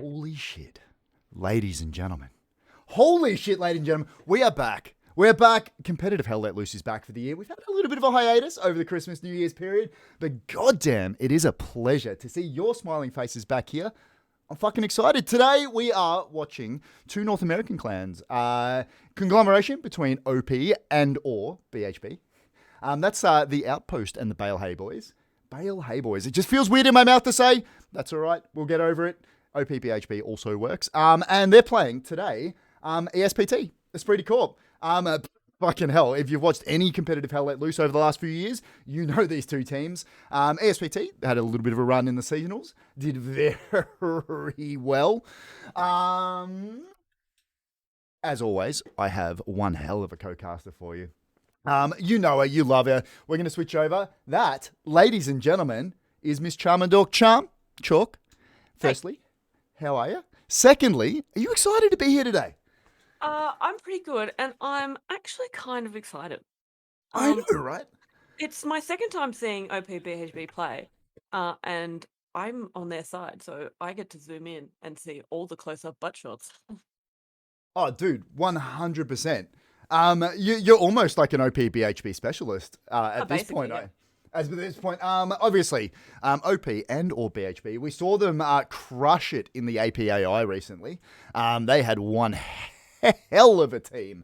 Holy shit, ladies and gentlemen. Holy shit, ladies and gentlemen. We are back. We're back. Competitive Hell Let Loose is back for the year. We've had a little bit of a hiatus over the Christmas, New Year's period, but goddamn, it is a pleasure to see your smiling faces back here. I'm fucking excited. Today, we are watching two North American clans. Conglomeration between OP and or BHB. That's the Outpost and the Bale Hay Boys. Bale Hay Boys. It just feels weird in my mouth to say. That's all right. We'll get over it. OPBHB also works. And they're playing today ESPT, Esprit Corp. Fucking hell, if you've watched any competitive Hell Let Loose over the last few years, you know these two teams. ESPT had a little bit of a run in the seasonals, did very well. As always, I have one hell of a co-caster for you. You know her, you love her. We're going to switch over. That, ladies and gentlemen, is Miss Charmandork. Chalk. Firstly, how are you? Secondly, are you excited to be here today? I'm pretty good, and I'm actually kind of excited. I know, right? It's my second time seeing OPBHB play, and I'm on their side, so I get to zoom in and see all the close-up butt shots. Oh, dude, 100%. You're almost like an OPBHB specialist at this point. Yeah. As with this point, obviously, OP and or BHB, we saw them crush it in the APAI recently. They had one hell of a team,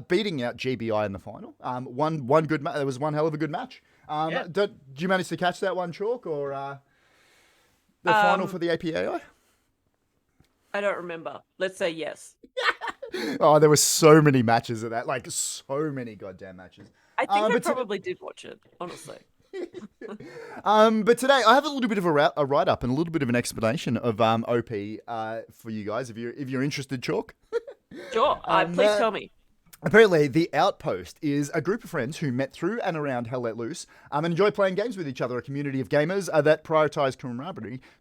beating out GBI in the final. One good match. There was one hell of a good match. Yeah. Did you manage to catch that one, Chalk, or the final for the APAI? I don't remember. Let's say yes. Oh, there were so many matches of that, like so many goddamn matches. I think I probably did watch it, honestly. But today I have a little bit of a write-up and a little bit of an explanation of OP for you guys, if you're interested, Chalk. Sure. Please tell me. Apparently, the Outpost is a group of friends who met through and around Hell Let Loose and enjoy playing games with each other, a community of gamers that prioritize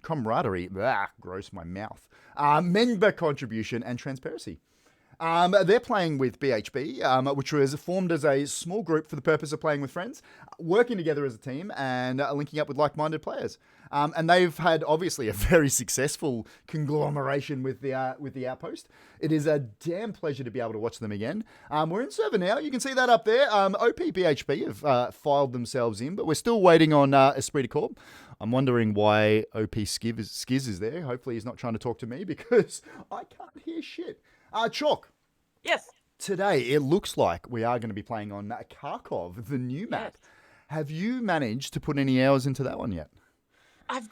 camaraderie, gross my mouth, member contribution and transparency. They're playing with BHB, which was formed as a small group for the purpose of playing with friends, working together as a team, and linking up with like-minded players. And they've had, obviously, a very successful conglomeration with the Outpost. It is a damn pleasure to be able to watch them again. We're in server now. You can see that up there. OPBHB have filed themselves in, but we're still waiting on Esprit Corp. I'm wondering why OP Skiz is there. Hopefully he's not trying to talk to me because I can't hear shit. Chalk. Yes. Today, it looks like we are going to be playing on KHARKOV, the new map. Yes. Have you managed to put any hours into that one yet? I've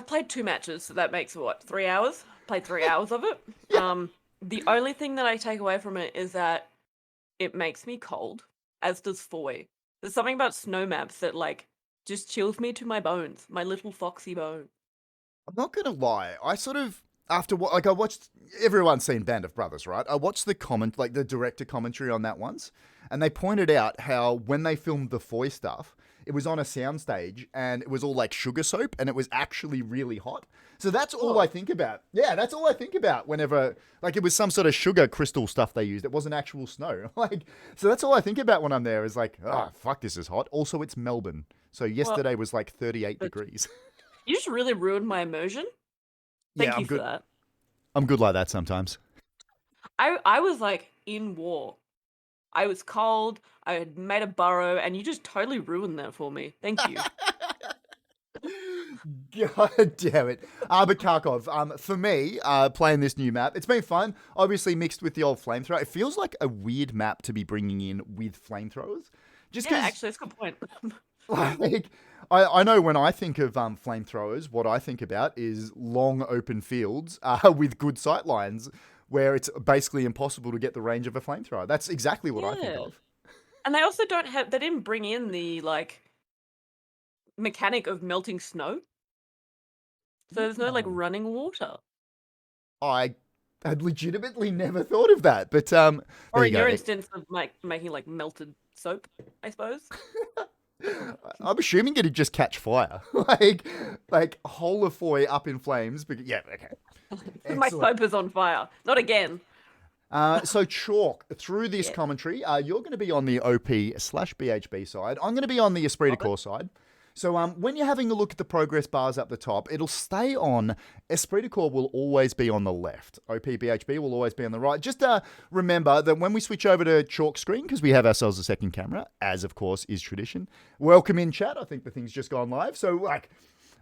played 2 matches, so that makes, 3 hours? Played 3 hours of it. Yeah. The only thing that I take away from it is that it makes me cold, as does Foy. There's something about snow maps that, just chills me to my bones, my little foxy bone. I'm not going to lie. I sort of... I watched, everyone's seen Band of Brothers, right? I watched the the director commentary on that once, and they pointed out how when they filmed the Foy stuff, it was on a soundstage, and it was all like sugar soap, and it was actually really hot. So that's all I think about. Yeah, that's all I think about whenever, it was some sort of sugar crystal stuff they used. It wasn't actual snow. So that's all I think about when I'm there is fuck, this is hot. Also, it's Melbourne. So yesterday was 38 degrees. You just really ruined my immersion. Thank you for that. I'm good like that sometimes. I was in war. I was cold. I had made a burrow, and you just totally ruined that for me. Thank you. God damn it. But KHARKOV, for me, playing this new map, it's been fun. Obviously mixed with the old flamethrower. It feels like a weird map to be bringing in with flamethrowers. Actually, that's a good point. I know when I think of flamethrowers, what I think about is long open fields with good sight lines where it's basically impossible to get the range of a flamethrower. That's exactly what I think of. And they also they didn't bring in the mechanic of melting snow. So there's no running water. I had legitimately never thought of that, but or in your instance of making melted soap, I suppose. I'm assuming it'd just catch fire, like a hole of foy up in flames. But yeah, okay. My soap is on fire. Not again. So Chalk, through this commentary, you're going to be on the OP/BHB side. I'm going to be on the Esprit de Corps side. So when you're having a look at the progress bars up the top, it'll stay on. Esprit de Corps will always be on the left. OPBHB will always be on the right. Just remember that when we switch over to chalk screen, because we have ourselves a second camera, as of course is tradition. Welcome in chat. I think the thing's just gone live. So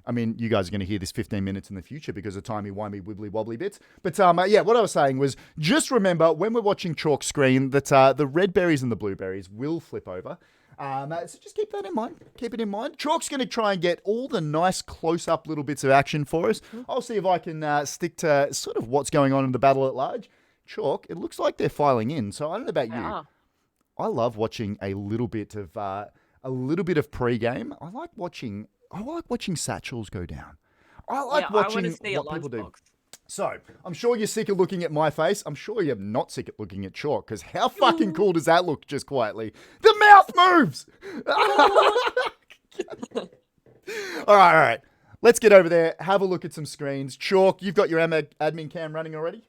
you guys are going to hear this 15 minutes in the future because of timey-wimey, wibbly-wobbly bits. But what I was saying was just remember when we're watching chalk screen that the red berries and the blueberries will flip over. So just keep that in mind. Keep it in mind. Chalk's going to try and get all the nice close-up little bits of action for us. I'll see if I can stick to sort of what's going on in the battle at large. Chalk, it looks like they're filing in. So I don't know about you. I love watching a little bit of pre-game. I like watching satchels go down. I like watching what people do. So, I'm sure you're sick of looking at my face. I'm sure you're not sick of looking at chalk, because how fucking cool does that look just quietly? The mouth moves! All right. Let's get over there, have a look at some screens. Chalk, you've got your admin cam running already?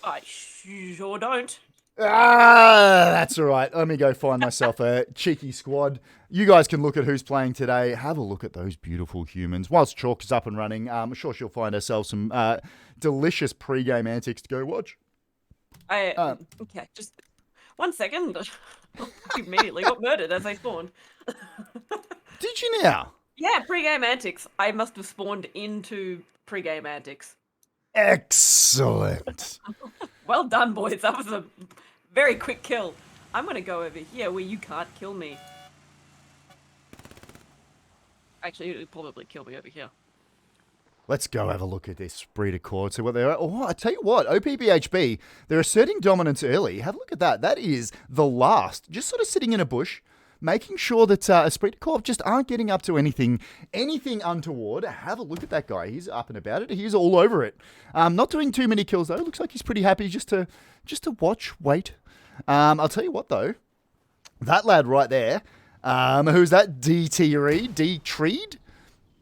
I sure don't. That's all right. Let me go find myself a cheeky squad. You guys can look at who's playing today. Have a look at those beautiful humans. Whilst Chalk is up and running, I'm sure she'll find herself some delicious pre-game antics to go watch. Okay, just 1 second. Immediately got murdered as I spawned. Did you now? Yeah, pre-game antics. I must have spawned into pre-game antics. Excellent. Well done, boys. That was a very quick kill. I'm going to go over here where you can't kill me. Actually, it'll probably kill me over here. Let's go have a look at this Esprit de Corps, see what they're at. Oh, I tell you what, OPBHB, they're asserting dominance early. Have a look at that. That is the last. Just sort of sitting in a bush, making sure that Esprit de Corps just aren't getting up to anything untoward. Have a look at that guy. He's up and about it. He's all over it. Not doing too many kills, though. Looks like he's pretty happy just to watch, wait. I'll tell you what, though. That lad right there, who's that? D-Treed?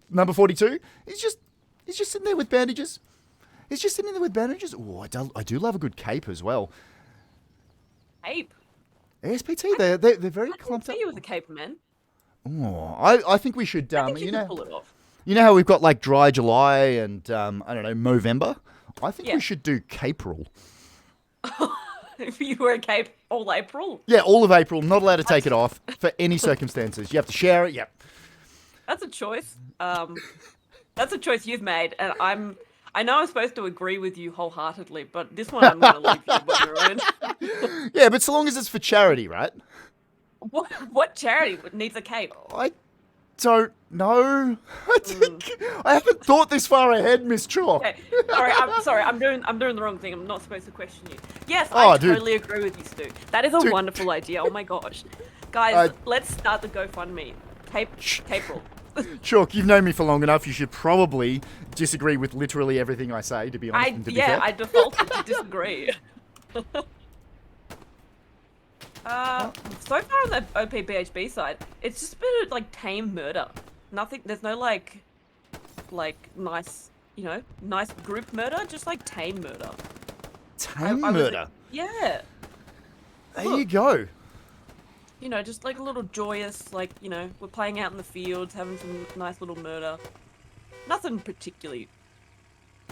Number 42? He's just sitting there with bandages. Oh, I do love a good cape as well. Cape? ESPT, they're very clumped up. I see you with a cape, man. Oh, I think we should. I think you can pull it off. You know how we've got like dry July and I don't know, Movember. I think we should do Capril. If you wear a cape all April. Yeah, all of April. Not allowed to take it off for any circumstances. You have to share it. Yep. That's a choice. That's a choice you've made, and I know I'm supposed to agree with you wholeheartedly, but this one I'm going to leave you on your own. Yeah, but so long as it's for charity, right? What charity needs a cape? I don't know. I haven't thought this far ahead, Miss Chalk. Okay. Sorry. I'm doing the wrong thing. I'm not supposed to question you. Yes, I totally agree with you, Stu. That is a wonderful idea. Oh my gosh, guys, let's start the GoFundMe. Capril. Chalk, you've known me for long enough. You should probably disagree with literally everything I say, to be honest. And to be fair. I defaulted to disagree. So far on the OPBHB side, it's just been a, like, tame murder. Nothing. There's no like nice, nice group murder. Just like tame murder. Tame murder. Yeah. There you go. Just like a little joyous, like, we're playing out in the fields, having some nice little murder. Nothing particularly.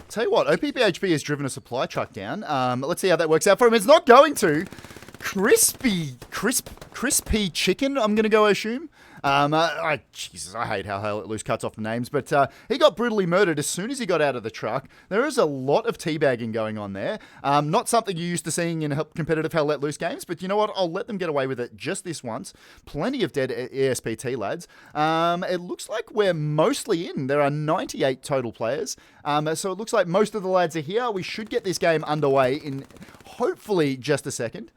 Tell you what, OPBHB has driven a supply truck down. Let's see how that works out for him. It's not going to. Crispy chicken, I'm going to go assume. Jesus, I hate how Hell Let Loose cuts off the names, but he got brutally murdered as soon as he got out of the truck. There is a lot of teabagging going on there. Not something you're used to seeing in competitive Hell Let Loose games, but you know what? I'll let them get away with it just this once. Plenty of dead ESPT lads. It looks like we're mostly in. There are 98 total players, so it looks like most of the lads are here. We should get this game underway in hopefully just a second.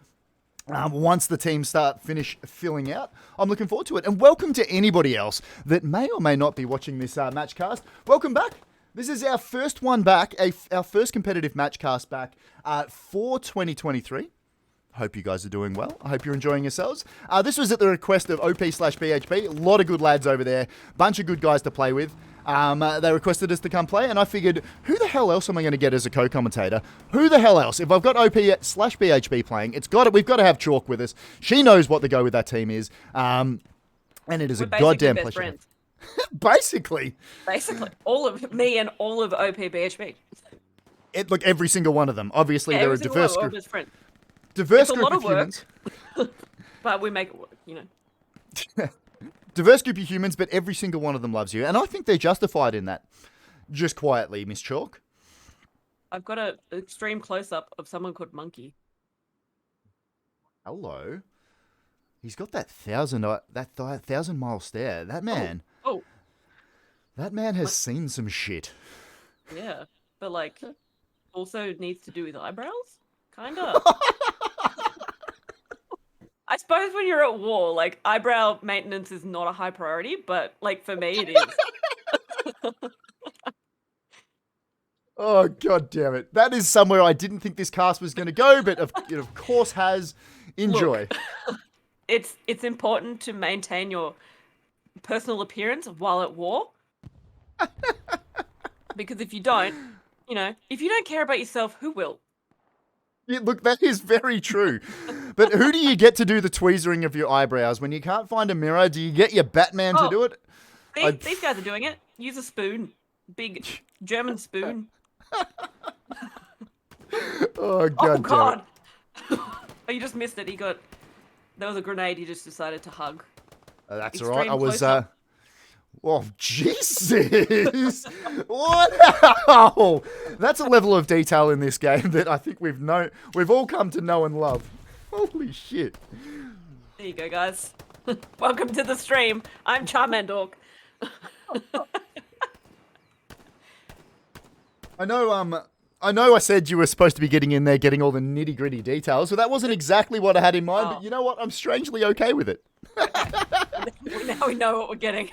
Once the teams finish filling out, I'm looking forward to it. And welcome to anybody else that may or may not be watching this matchcast. Welcome back. This is our first one back, our first competitive matchcast back for 2023. Hope you guys are doing well. I hope you're enjoying yourselves. This was at the request of OP/BHB. A lot of good lads over there. Bunch of good guys to play with. They requested us to come play, and I figured, who the hell else am I going to get as a co-commentator? Who the hell else? If I've got OP/BHB playing, we've got to have Chalk with us. She knows what the go with that team is, and it is a goddamn pleasure. Basically. Basically, all of me and all of OPBHB. Look, every single one of them. Obviously, Yeah, they're a every single one, diverse we're all group. best friends. Diverse It's a group lot of of work. humans. But we make it work, you know. Diverse group of humans, but every single one of them loves you. And I think they're justified in that. Just quietly, Miss Chalk. I've got an extreme close-up of someone called Monkey. Hello. He's got that 1,000-mile stare. That man. Oh, That man has seen some shit. yeah. But, like, also needs to do with eyebrows? Kinda. I suppose when you're at war, like, eyebrow maintenance is not a high priority, but, like, for me, it is. Oh, god damn it. That is somewhere I didn't think this cast was going to go, but it of course has. Enjoy. Look, it's important to maintain your personal appearance while at war. Because if you don't, you know, if you don't care about yourself, who will? Yeah, look, that is very true. But who do you get to do the tweezering of your eyebrows? When you can't find a mirror, do you get your Batman to do it? These guys are doing it. Use a spoon. Big German spoon. Oh, god. Oh, God. Oh, you just missed it. There was a grenade he just decided to hug. That's Extreme all right. I was, close-up. Oh, Jesus! Wow! That's a level of detail in this game that I think we've all come to know and love. Holy shit. There you go, guys. Welcome to the stream. I'm Charmandork. I know I said you were supposed to be getting in there, getting all the nitty-gritty details, so that wasn't exactly what I had in mind, but you know what? I'm strangely okay with it. Now we know what we're getting.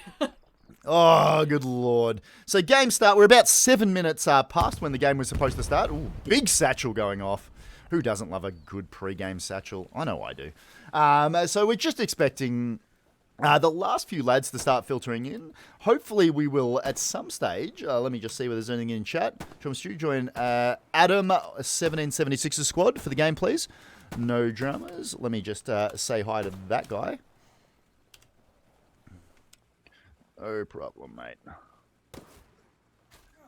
Oh, good lord. So game start, we're about 7 minutes past when the game was supposed to start. Ooh, big satchel going off. Who doesn't love a good pre-game satchel? I know I do. So we're just expecting the last few lads to start filtering in. Hopefully we will at some stage. Let me just see whether there's anything in chat. TraumaStoo, join Adam 1776's squad for the game, please. No dramas. Let me just say hi to that guy. No problem, mate.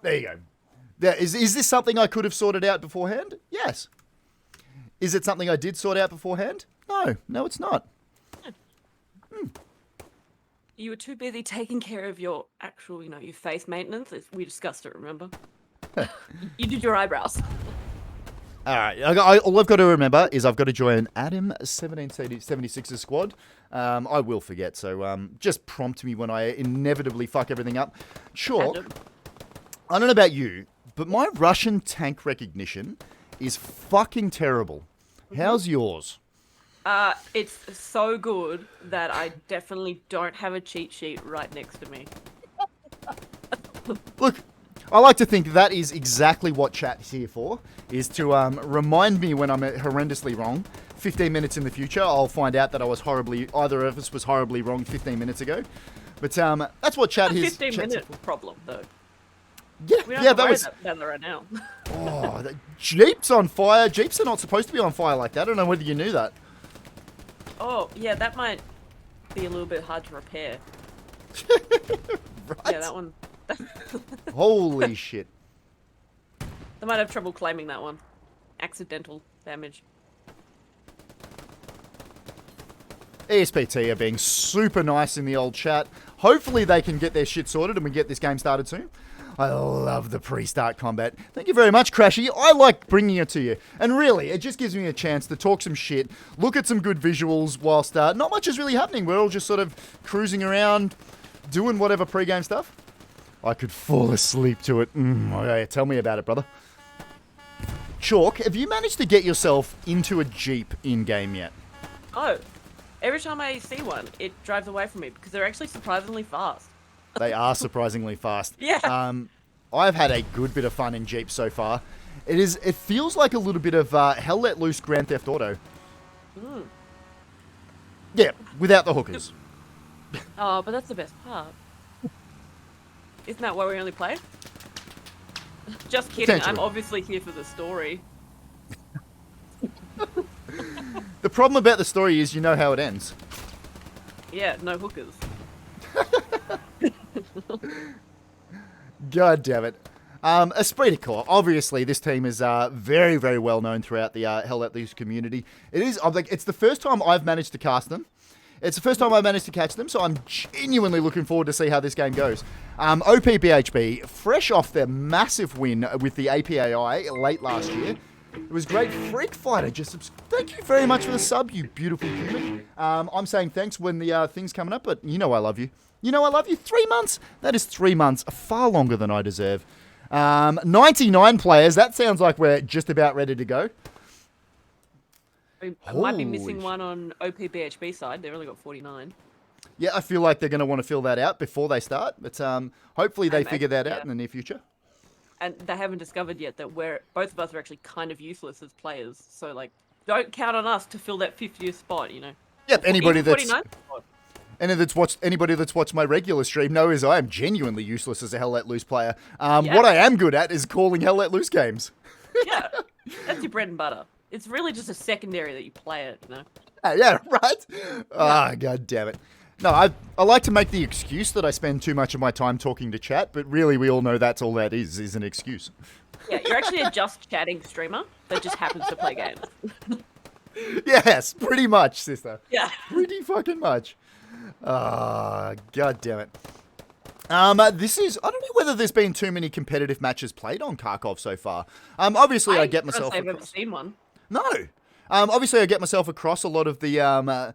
There you go. Is this something I could have sorted out beforehand? Yes. Is it something I did sort out beforehand? No, it's not. You were too busy taking care of your actual, your face maintenance. We discussed it, remember? You did your eyebrows. All right. All I've got to remember is I've got to join Adam 1776's squad. I will forget, so just prompt me when I inevitably fuck everything up. Sure. Adam. I don't know about you, but my Russian tank recognition is fucking terrible. How's yours? It's so good that I definitely don't have a cheat sheet right next to me. Look, I like to think that is exactly what chat is here for, is to remind me when I'm horrendously wrong. 15 minutes in the future, I'll find out that either of us was horribly wrong 15 minutes ago. But that's what chat is. 15-minute problem, though. Yeah, We don't yeah, have to that worry was. about that right now. Oh, the Jeep's on fire. Jeeps are not supposed to be on fire like that. I don't know whether you knew that. Oh, yeah, that might be a little bit hard to repair. Right? Yeah, that one. Holy shit. They might have trouble claiming that one. Accidental damage. ESPT are being super nice in the old chat. Hopefully they can get their shit sorted and we get this game started soon. I love the pre-start combat. Thank you very much, Crashy. I like bringing it to you. And really, it just gives me a chance to talk some shit, look at some good visuals whilst not much is really happening. We're all just sort of cruising around, doing whatever pre-game stuff. I could fall asleep to it. Okay, tell me about it, brother. Chalk, have you managed to get yourself into a Jeep in-game yet? Oh, every time I see one, it drives away from me because they're actually surprisingly fast. They are surprisingly fast. Yeah. I've had a good bit of fun in Jeep so far. It feels like a little bit of Hell Let Loose Grand Theft Auto. Mm. Yeah, without the hookers. Oh, but that's the best part. Isn't that why we only play? Just kidding, I'm obviously here for the story. The problem about the story is you know how it ends. Yeah, no hookers. God damn it. Esprit de Corps. Obviously, this team is very, very well known throughout the Hell Let Loose community. It's the first time I've managed to cast them. It's the first time I managed to catch them, so I'm genuinely looking forward to see how this game goes. OPBHB, fresh off their massive win with the APAI late last year. It was great. Freak Fighter, thank you very much for the sub, you beautiful human. I'm saying thanks when the thing's coming up, but you know I love you. You know I love you. 3 months? That is 3 months, far longer than I deserve. 99 players, that sounds like we're just about ready to go. I might be missing one on OPBHB side. They've only got 49. Yeah, I feel like they're going to want to fill that out before they start, but hopefully they figure that out in the near future. And they haven't discovered yet that both of us are actually kind of useless as players. So, like, don't count on us to fill that 50th spot, you know? Yep, anybody that's spot. anybody that's watched my regular stream knows I am genuinely useless as a Hell Let Loose player. What I am good at is calling Hell Let Loose games. Yeah, that's your bread and butter. It's really just a secondary that you play it, you know? Yeah, right? Ah, God damn it. No, I like to make the excuse that I spend too much of my time talking to chat, but really we all know that's all that is an excuse. Yeah, you're actually a just chatting streamer that just happens to play games. Yes, pretty much, sister. Yeah. Pretty fucking much. Ah, God damn it. I don't know whether there's been too many competitive matches played on KHARKOV so far. Obviously I get myself I've never seen one. No. Obviously I get myself across a lot of the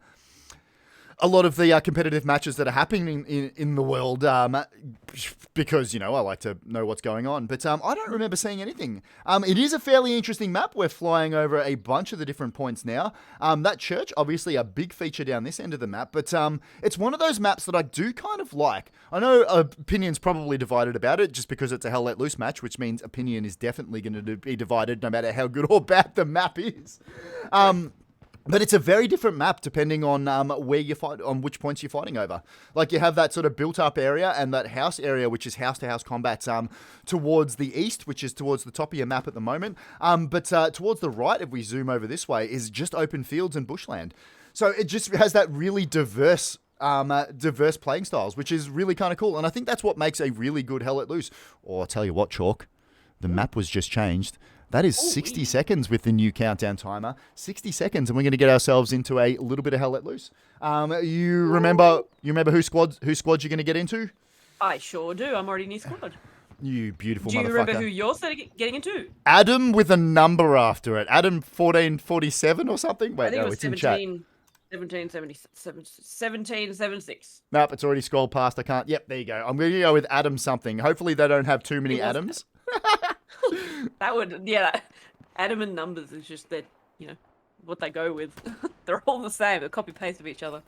competitive matches that are happening in the world because, you know, I like to know what's going on. But I don't remember seeing anything. It is a fairly interesting map. We're flying over a bunch of the different points now. That church, obviously a big feature down this end of the map. But it's one of those maps that I do kind of like. I know opinion's probably divided about it just because it's a Hell Let Loose match, which means opinion is definitely going to be divided no matter how good or bad the map is. But it's a very different map depending on where you fight, on which points you're fighting over. Like you have that sort of built-up area and that house area, which is house-to-house combat towards the east, which is towards the top of your map at the moment. But towards the right, if we zoom over this way, is just open fields and bushland. So it just has that really diverse playing styles, which is really kind of cool. And I think that's what makes a really good Hell Let Loose. Or I'll tell you what, Chalk, the map was just changed. That is 60 seconds with the new countdown timer. 60 seconds, and we're going to get ourselves into a little bit of Hell Let Loose. You remember who squads you're going to get into? I sure do. I'm already in your squad. You beautiful motherfucker. Do you remember who you're getting into? Adam with a number after it. Adam 1447 or something? Wait, I think no, it was it's in chat. 1776. Nope, it's already scrolled past. I can't. Yep, there you go. I'm going to go with Adam something. Hopefully they don't have too many Adams. That would, yeah. Adam and numbers is just that, you know, what they go with. They're all the same. They copy paste of each other.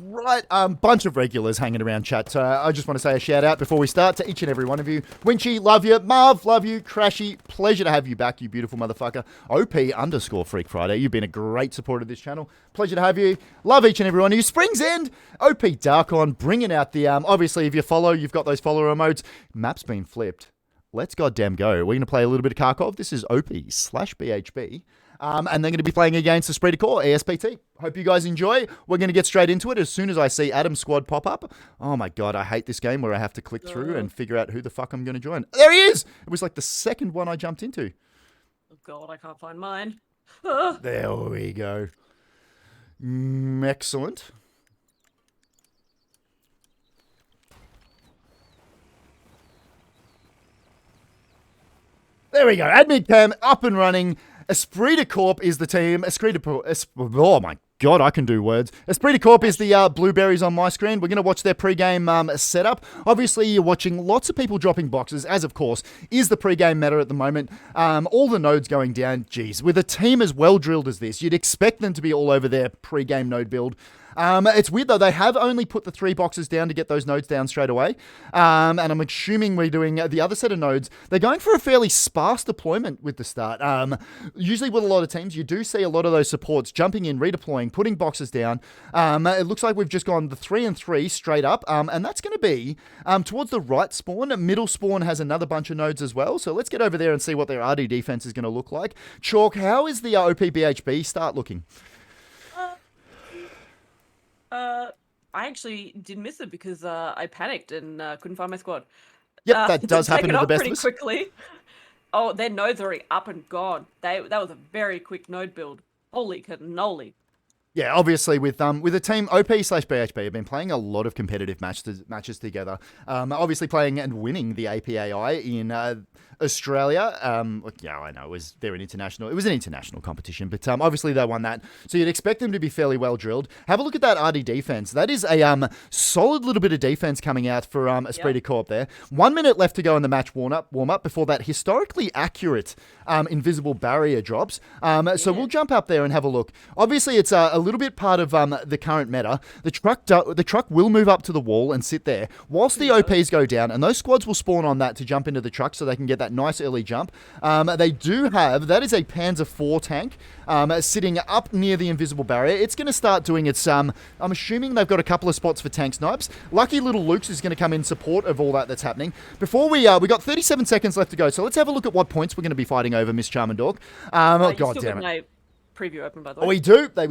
Right, bunch of regulars hanging around chat. So I just want to say a shout out before we start to each and every one of you. Winchy, love you. Marv, love you. Crashy, pleasure to have you back, you beautiful motherfucker. OP_Freak Friday, you've been a great supporter of this channel. Pleasure to have you. Love each and every one of you. Spring's End, OP Darkon, bringing out the, obviously if you follow, you've got those follower emotes. Map's been flipped. Let's goddamn go. We're going to play a little bit of KHARKOV. This is OP/BHB. And they're going to be playing against Esprit de Corps, ESPT. Hope you guys enjoy. We're going to get straight into it as soon as I see Adam's squad pop up. Oh my God, I hate this game where I have to click through and figure out who the fuck I'm going to join. There he is! It was like the second one I jumped into. Oh God, I can't find mine. There we go. Excellent. There we go. Admin cam up and running. Esprit de Corps is the team. Oh my God, I can do words. Esprit de Corps is the blueberries on my screen. We're going to watch their pre-game setup. Obviously, you're watching lots of people dropping boxes, as of course is the pre-game meta at the moment. All the nodes going down. Geez, with a team as well drilled as this, you'd expect them to be all over their pre-game node build. It's weird though, they have only put the 3 boxes down to get those nodes down straight away. And I'm assuming we're doing the other set of nodes. They're going for a fairly sparse deployment with the start. Usually with a lot of teams, you do see a lot of those supports jumping in, redeploying, putting boxes down. It looks like we've just gone the 3 and 3 straight up. And that's going to be towards the right spawn. Middle spawn has another bunch of nodes as well. So let's get over there and see what their RD defense is going to look like. Chalk, how is the OPBHB start looking? I actually did miss it because I panicked and couldn't find my squad. Yep, that does happen to the best of pretty us. quickly. Oh, their nodes are already up and gone. That was a very quick node build. Holy cannoli. Yeah, obviously with the team OP/BHB have been playing a lot of competitive matches together. Obviously playing and winning the APAI in Australia. Yeah, I know it was an international competition, but obviously they won that. So you'd expect them to be fairly well drilled. Have a look at that RD defense. That is a solid little bit of defense coming out for Esprit de Corps there. 1 minute left to go in the match warm up before that historically accurate invisible barrier drops. So we'll jump up there and have a look. Obviously it's a little bit part of the current meta. The truck will move up to the wall and sit there whilst the OPs go down, and those squads will spawn on that to jump into the truck so they can get that nice early jump. They do have, that is a Panzer IV tank sitting up near the invisible barrier. It's going to start doing its, I'm assuming they've got a couple of spots for tank snipes. Lucky little Luke's is going to come in support of all that's happening. Before we got 37 seconds left to go, so let's have a look at what points we're going to be fighting over, Miss Charmandork. God damn it. Preview open, by the way. Oh, we do. There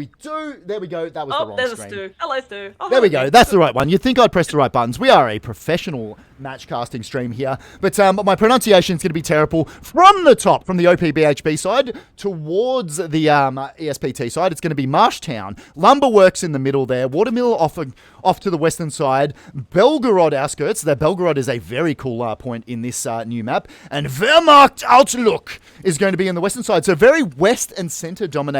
we go. That was the wrong there's screen. a Stu. Hello, Stu. Oh, there we go. That's the right one. You'd think I'd press the right buttons. We are a professional match casting stream here, but my pronunciation is going to be terrible. From the top, from the OPBHB side towards the ESPT side, it's going to be Marshtown. Lumberworks in the middle there. Watermill off to the western side. Belgorod outskirts. The Belgorod is a very cool point in this new map. And Wehrmacht Outlook is going to be in the western side. So very west and center dominated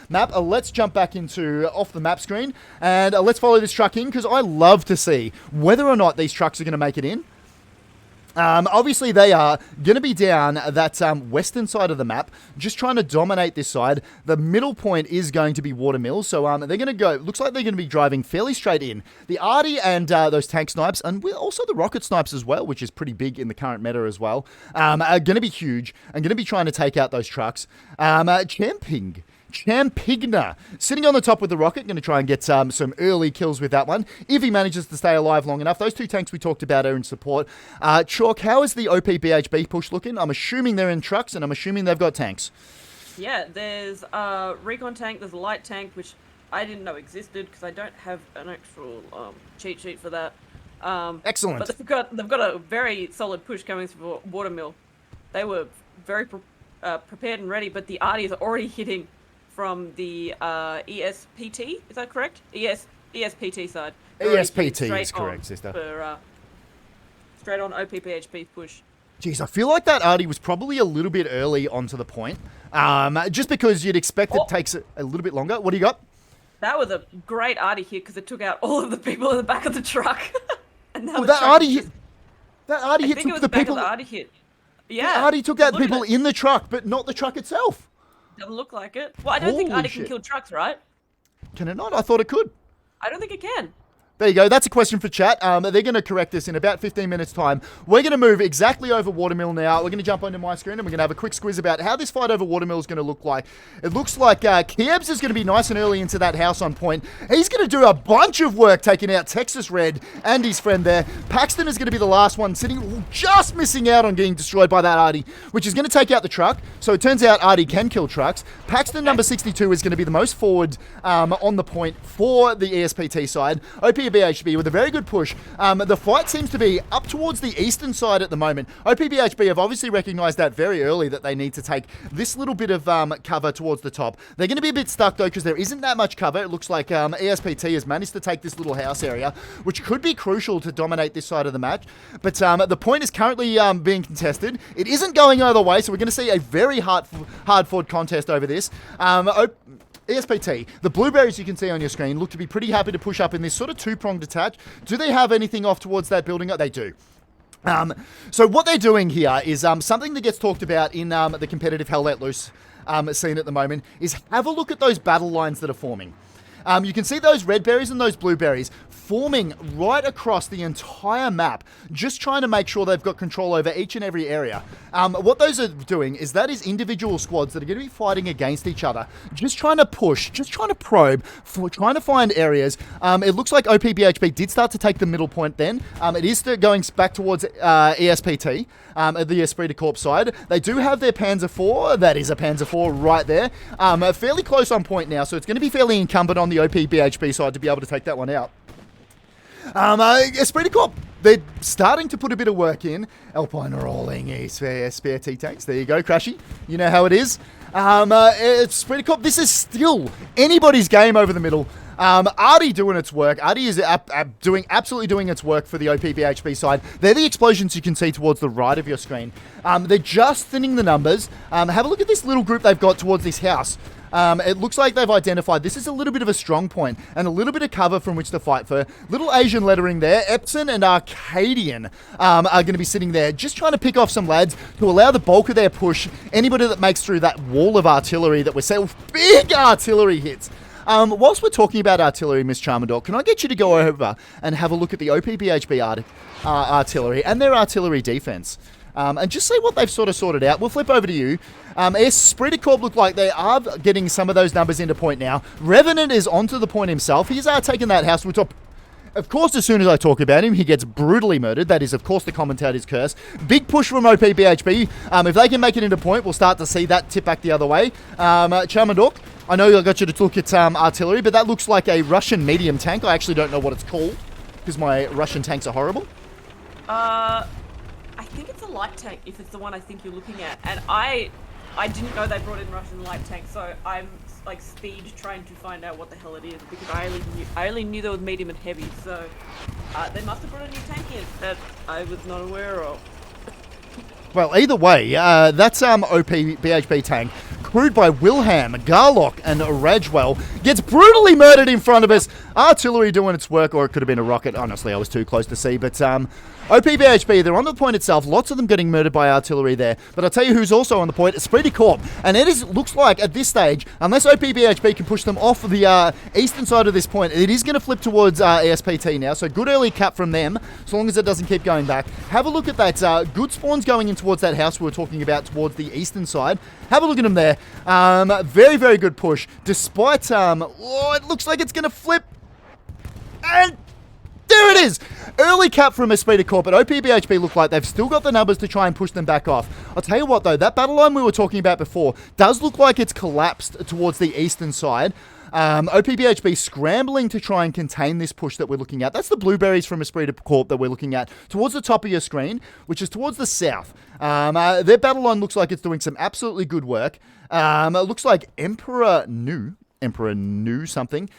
map. Let's jump back into off the map screen and let's follow this truck in because I love to see whether or not these trucks are going to make it in. Obviously, they are going to be down that western side of the map, just trying to dominate this side. The middle point is going to be Watermill, so they're going to go, looks like they're going to be driving fairly straight in. The Arty and those tank snipes, and also the rocket snipes as well, which is pretty big in the current meta as well, are going to be huge and going to be trying to take out those trucks. Champigna sitting on the top with the rocket, going to try and get some early kills with that one. If he manages to stay alive long enough, those two tanks we talked about are in support. Chalk, how is the OPBHB push looking? I'm assuming they're in trucks, and I'm assuming they've got tanks. Yeah, there's a recon tank, there's a light tank, which I didn't know existed because I don't have an actual cheat sheet for that. Excellent. But they've got a very solid push coming through Watermill. They were very prepared and ready, but the Arties are already hitting from the ESPT, is that correct? ESPT side. ESPT is correct, sister. Straight on OPBHB push. Jeez, I feel like that Artie was probably a little bit early onto the point. Just because you'd expect it takes a little bit longer. What do you got? That was a great Artie hit because it took out all of the people in the back of the truck. And now that Artie hit. That Artie hit took the people. The Artie hit. Yeah. Artie took out the people in the truck, but not the truck itself. Doesn't look like it. Well, I don't think Artie can kill trucks, right? Can it not? I thought it could. I don't think it can. There you go. That's a question for chat. They're going to correct this in about 15 minutes' time. We're going to move exactly over Watermill now. We're going to jump onto my screen and we're going to have a quick squiz about how this fight over Watermill is going to look like. It looks like Kiebs is going to be nice and early into that house on point. He's going to do a bunch of work taking out Texas Red and his friend there. Paxton is going to be the last one sitting, just missing out on getting destroyed by that Artie, which is going to take out the truck. So it turns out Artie can kill trucks. Paxton, number 62, is going to be the most forward on the point for the ESPT side. OPBHB with a very good push. The fight seems to be up towards the eastern side at the moment. OPBHB have obviously recognized that very early that they need to take this little bit of cover towards the top. They're going to be a bit stuck though because there isn't that much cover. It looks like ESPT has managed to take this little house area, which could be crucial to dominate this side of the match. But the point is currently being contested. It isn't going either way, so we're going to see a very hard-fought contest over this. ESPT, the blueberries you can see on your screen look to be pretty happy to push up in this sort of two-pronged attack. Do they have anything off towards that building? They do. So what they're doing here is something that gets talked about in the competitive Hell Let Loose scene at the moment is have a look at those battle lines that are forming. You can see those red berries and those blueberries forming right across the entire map, just trying to make sure they've got control over each and every area. What those are doing is that is individual squads that are going to be fighting against each other, just trying to push, just trying to probe, trying to find areas. It looks like OPBHB did start to take the middle point then. It is going back towards ESPT, the Esprit de Corps side. They do have their Panzer IV. That is a Panzer IV right there. Fairly close on point now, so it's going to be fairly incumbent on the OPBHB side to be able to take that one out. Esprit Corp, they're starting to put a bit of work in. Alpine rolling ESPT tanks. There you go, Crashy. You know how it is. Esprit Corp, this is still anybody's game over the middle. Artie doing its work. Artie is absolutely doing its work for the OPBHB side. They're the explosions you can see towards the right of your screen. They're just thinning the numbers. Have a look at this little group they've got towards this house. It looks like they've identified this is a little bit of a strong point and a little bit of cover from which to fight for. Little Asian lettering there. Epson and Arcadian are going to be sitting there just trying to pick off some lads to allow the bulk of their push. Anybody that makes through that wall of artillery that we're saying, big artillery hits. Whilst we're talking about artillery, Miss Charmandork, can I get you to go over and have a look at the OPBHB artillery and their artillery defense? And just see what they've sort of sorted out. We'll flip over to you. Esprit Corp look like they are getting some of those numbers into point now. Revenant is onto the point himself. He's taking that house. Of course, as soon as I talk about him, he gets brutally murdered. That is, of course, the commentator's curse. Big push from OPBHB. If they can make it into point, we'll start to see that tip back the other way. Charmandork, I know I got you to look at artillery, but that looks like a Russian medium tank. I actually don't know what it's called because my Russian tanks are horrible. I think it's a light tank, if it's the one I think you're looking at. And I didn't know they brought in Russian light tanks, so I'm like speed trying to find out what the hell it is because I only knew there was medium and heavy. So they must have brought a new tank in that I was not aware of. Well, either way, that's OPBHB tank, crewed by Wilhelm, Garlock, and Rajwell, gets brutally murdered in front of us. Artillery doing its work, or it could have been a rocket. Honestly, I was too close to see, but OPBHB, they're on the point itself. Lots of them getting murdered by artillery there. But I'll tell you who's also on the point, Esprit Corp. And it looks like, at this stage, unless OPBHB can push them off the eastern side of this point, it is going to flip towards ESPT now. So good early cap from them, as long as it doesn't keep going back. Have a look at that. Good spawns going in towards that house we were talking about towards the eastern side. Have a look at them there. Very, very good push. Despite, it looks like it's going to flip. And there it is! Early cap from Esprit Corp, but OPBHB look like they've still got the numbers to try and push them back off. I'll tell you what though, that battle line we were talking about before does look like it's collapsed towards the eastern side. OPBHB scrambling to try and contain this push that we're looking at. That's the blueberries from Esprit Corp that we're looking at towards the top of your screen, which is towards the south. Their battle line looks like it's doing some absolutely good work. It looks like Emperor knew something.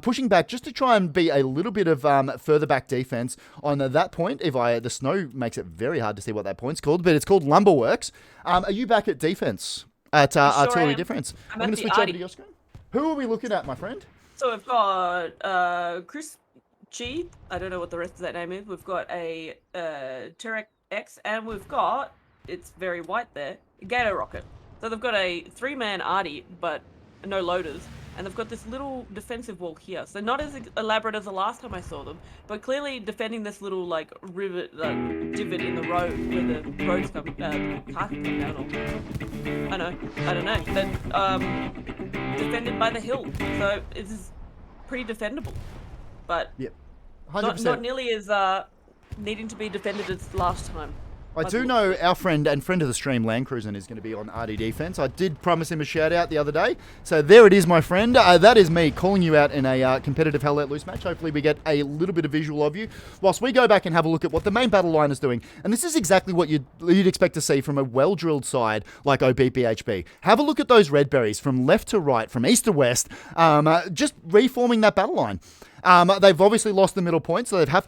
Pushing back just to try and be a little bit of further back defense on that point. The snow makes it very hard to see what that point's called, but it's called Lumberworks. Are you back at defense? At artillery defense? I'm going to switch over to your screen. Who are we looking at, my friend? So we've got Chris G. I don't know what the rest of that name is. We've got a Terek X, and we've got, it's very white there, Gator Rocket. So they've got a 3-man arty, but no loaders. And they've got this little defensive wall here. So not as elaborate as the last time I saw them, but clearly defending this little like rivet, divot in the road where the roads come, cars come down. Or I don't know. But defended by the hill, so it's pretty defendable. But yep, not nearly as needing to be defended as last time. I do know our friend and friend of the stream, Land Cruisin', is going to be on RD defense. I did promise him a shout out the other day. So there it is, my friend. That is me calling you out in a competitive Hell Let Loose match. Hopefully we get a little bit of visual of you whilst we go back and have a look at what the main battle line is doing. And this is exactly what you'd expect to see from a well-drilled side like OPBHB. Have a look at those red berries from left to right, from east to west, just reforming that battle line. They've obviously lost the middle point, so they've had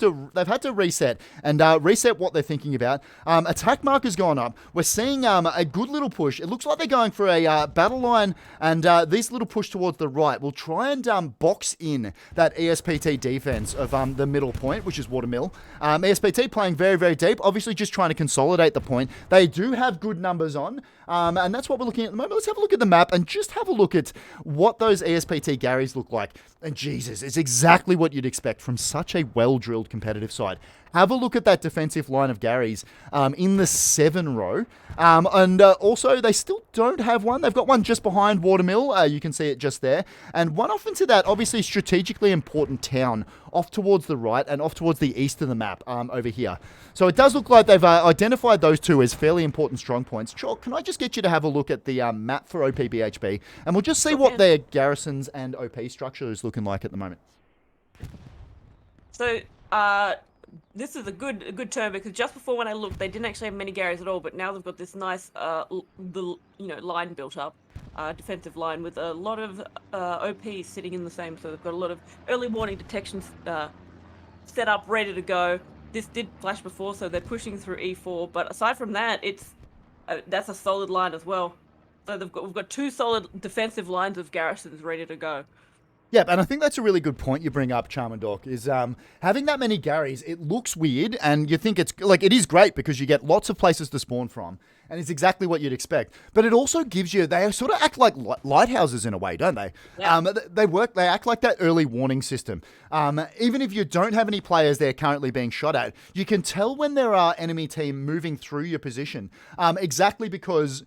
to reset and reset what they're thinking about. Attack marker's gone up. We're seeing a good little push. It looks like they're going for a battle line, and this little push towards the right will try and box in that ESPT defense of the middle point, which is Watermill. ESPT playing very, very deep, obviously just trying to consolidate the point. They do have good numbers on, and that's what we're looking at the moment. Let's have a look at the map and just have a look at what those ESPT Garys look like. And Jesus, it's exactly what you'd expect from such a well-drilled competitive side. Have a look at that defensive line of Garys in the 7 row. And also, they still don't have one. They've got one just behind Watermill. You can see it just there. And one off into that, obviously, strategically important town off towards the right and off towards the east of the map over here. So it does look like they've identified those two as fairly important strong points. Chalk, can I just get you to have a look at the map for OPBHB? And we'll just see what their garrisons and OP structure is looking like at the moment. So This is a good term because just before when I looked, they didn't actually have many Garys at all, but now they've got this nice line built up, defensive line with a lot of OPs sitting in the same. So they've got a lot of early warning detections set up, ready to go. This did flash before, so they're pushing through E4. But aside from that, that's a solid line as well. So we've got two solid defensive lines of garrisons ready to go. Yeah, and I think that's a really good point you bring up, Charmandork, is having that many Garys, it looks weird, and you think it's, like, it is great because you get lots of places to spawn from, and it's exactly what you'd expect. But it also gives you, they sort of act like lighthouses in a way, don't they? Yeah. They act like that early warning system. Even if you don't have any players there currently being shot at, you can tell when there are enemy team moving through your position, exactly because...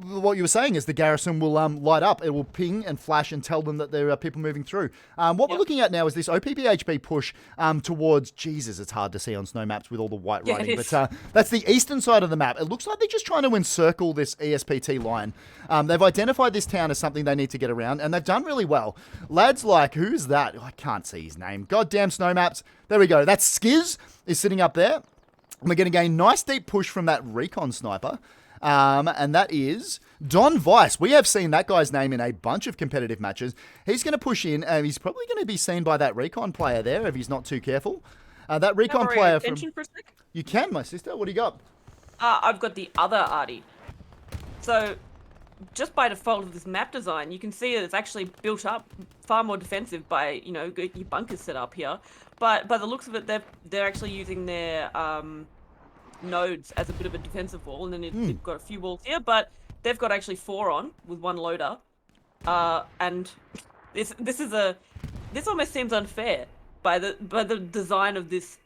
what you were saying is the garrison will light up. It will ping and flash and tell them that there are people moving through. What we're looking at now is this OPBHB push towards... Jesus, it's hard to see on snow maps with all the white writing. But that's the eastern side of the map. It looks like they're just trying to encircle this ESPT line. They've identified this town as something they need to get around, and they've done really well. Lads like... Who's that? I can't see his name. Goddamn snow maps. There we go. That's Skiz is sitting up there. And we're going to gain nice deep push from that recon sniper. And that is Don Vice. We have seen that guy's name in a bunch of competitive matches. He's going to push in, and he's probably going to be seen by that recon player there if he's not too careful. That recon player from... For a sec? You can, my sister. What do you got? I've got the other Artie. So, just by default of this map design, you can see that it's actually built up far more defensive by, your bunkers set up here. But by the looks of it, they're actually using their... nodes as a bit of a defensive wall, and then they've got a few walls here, but they've got actually 4 on with 1 loader, and this almost seems unfair by the design of this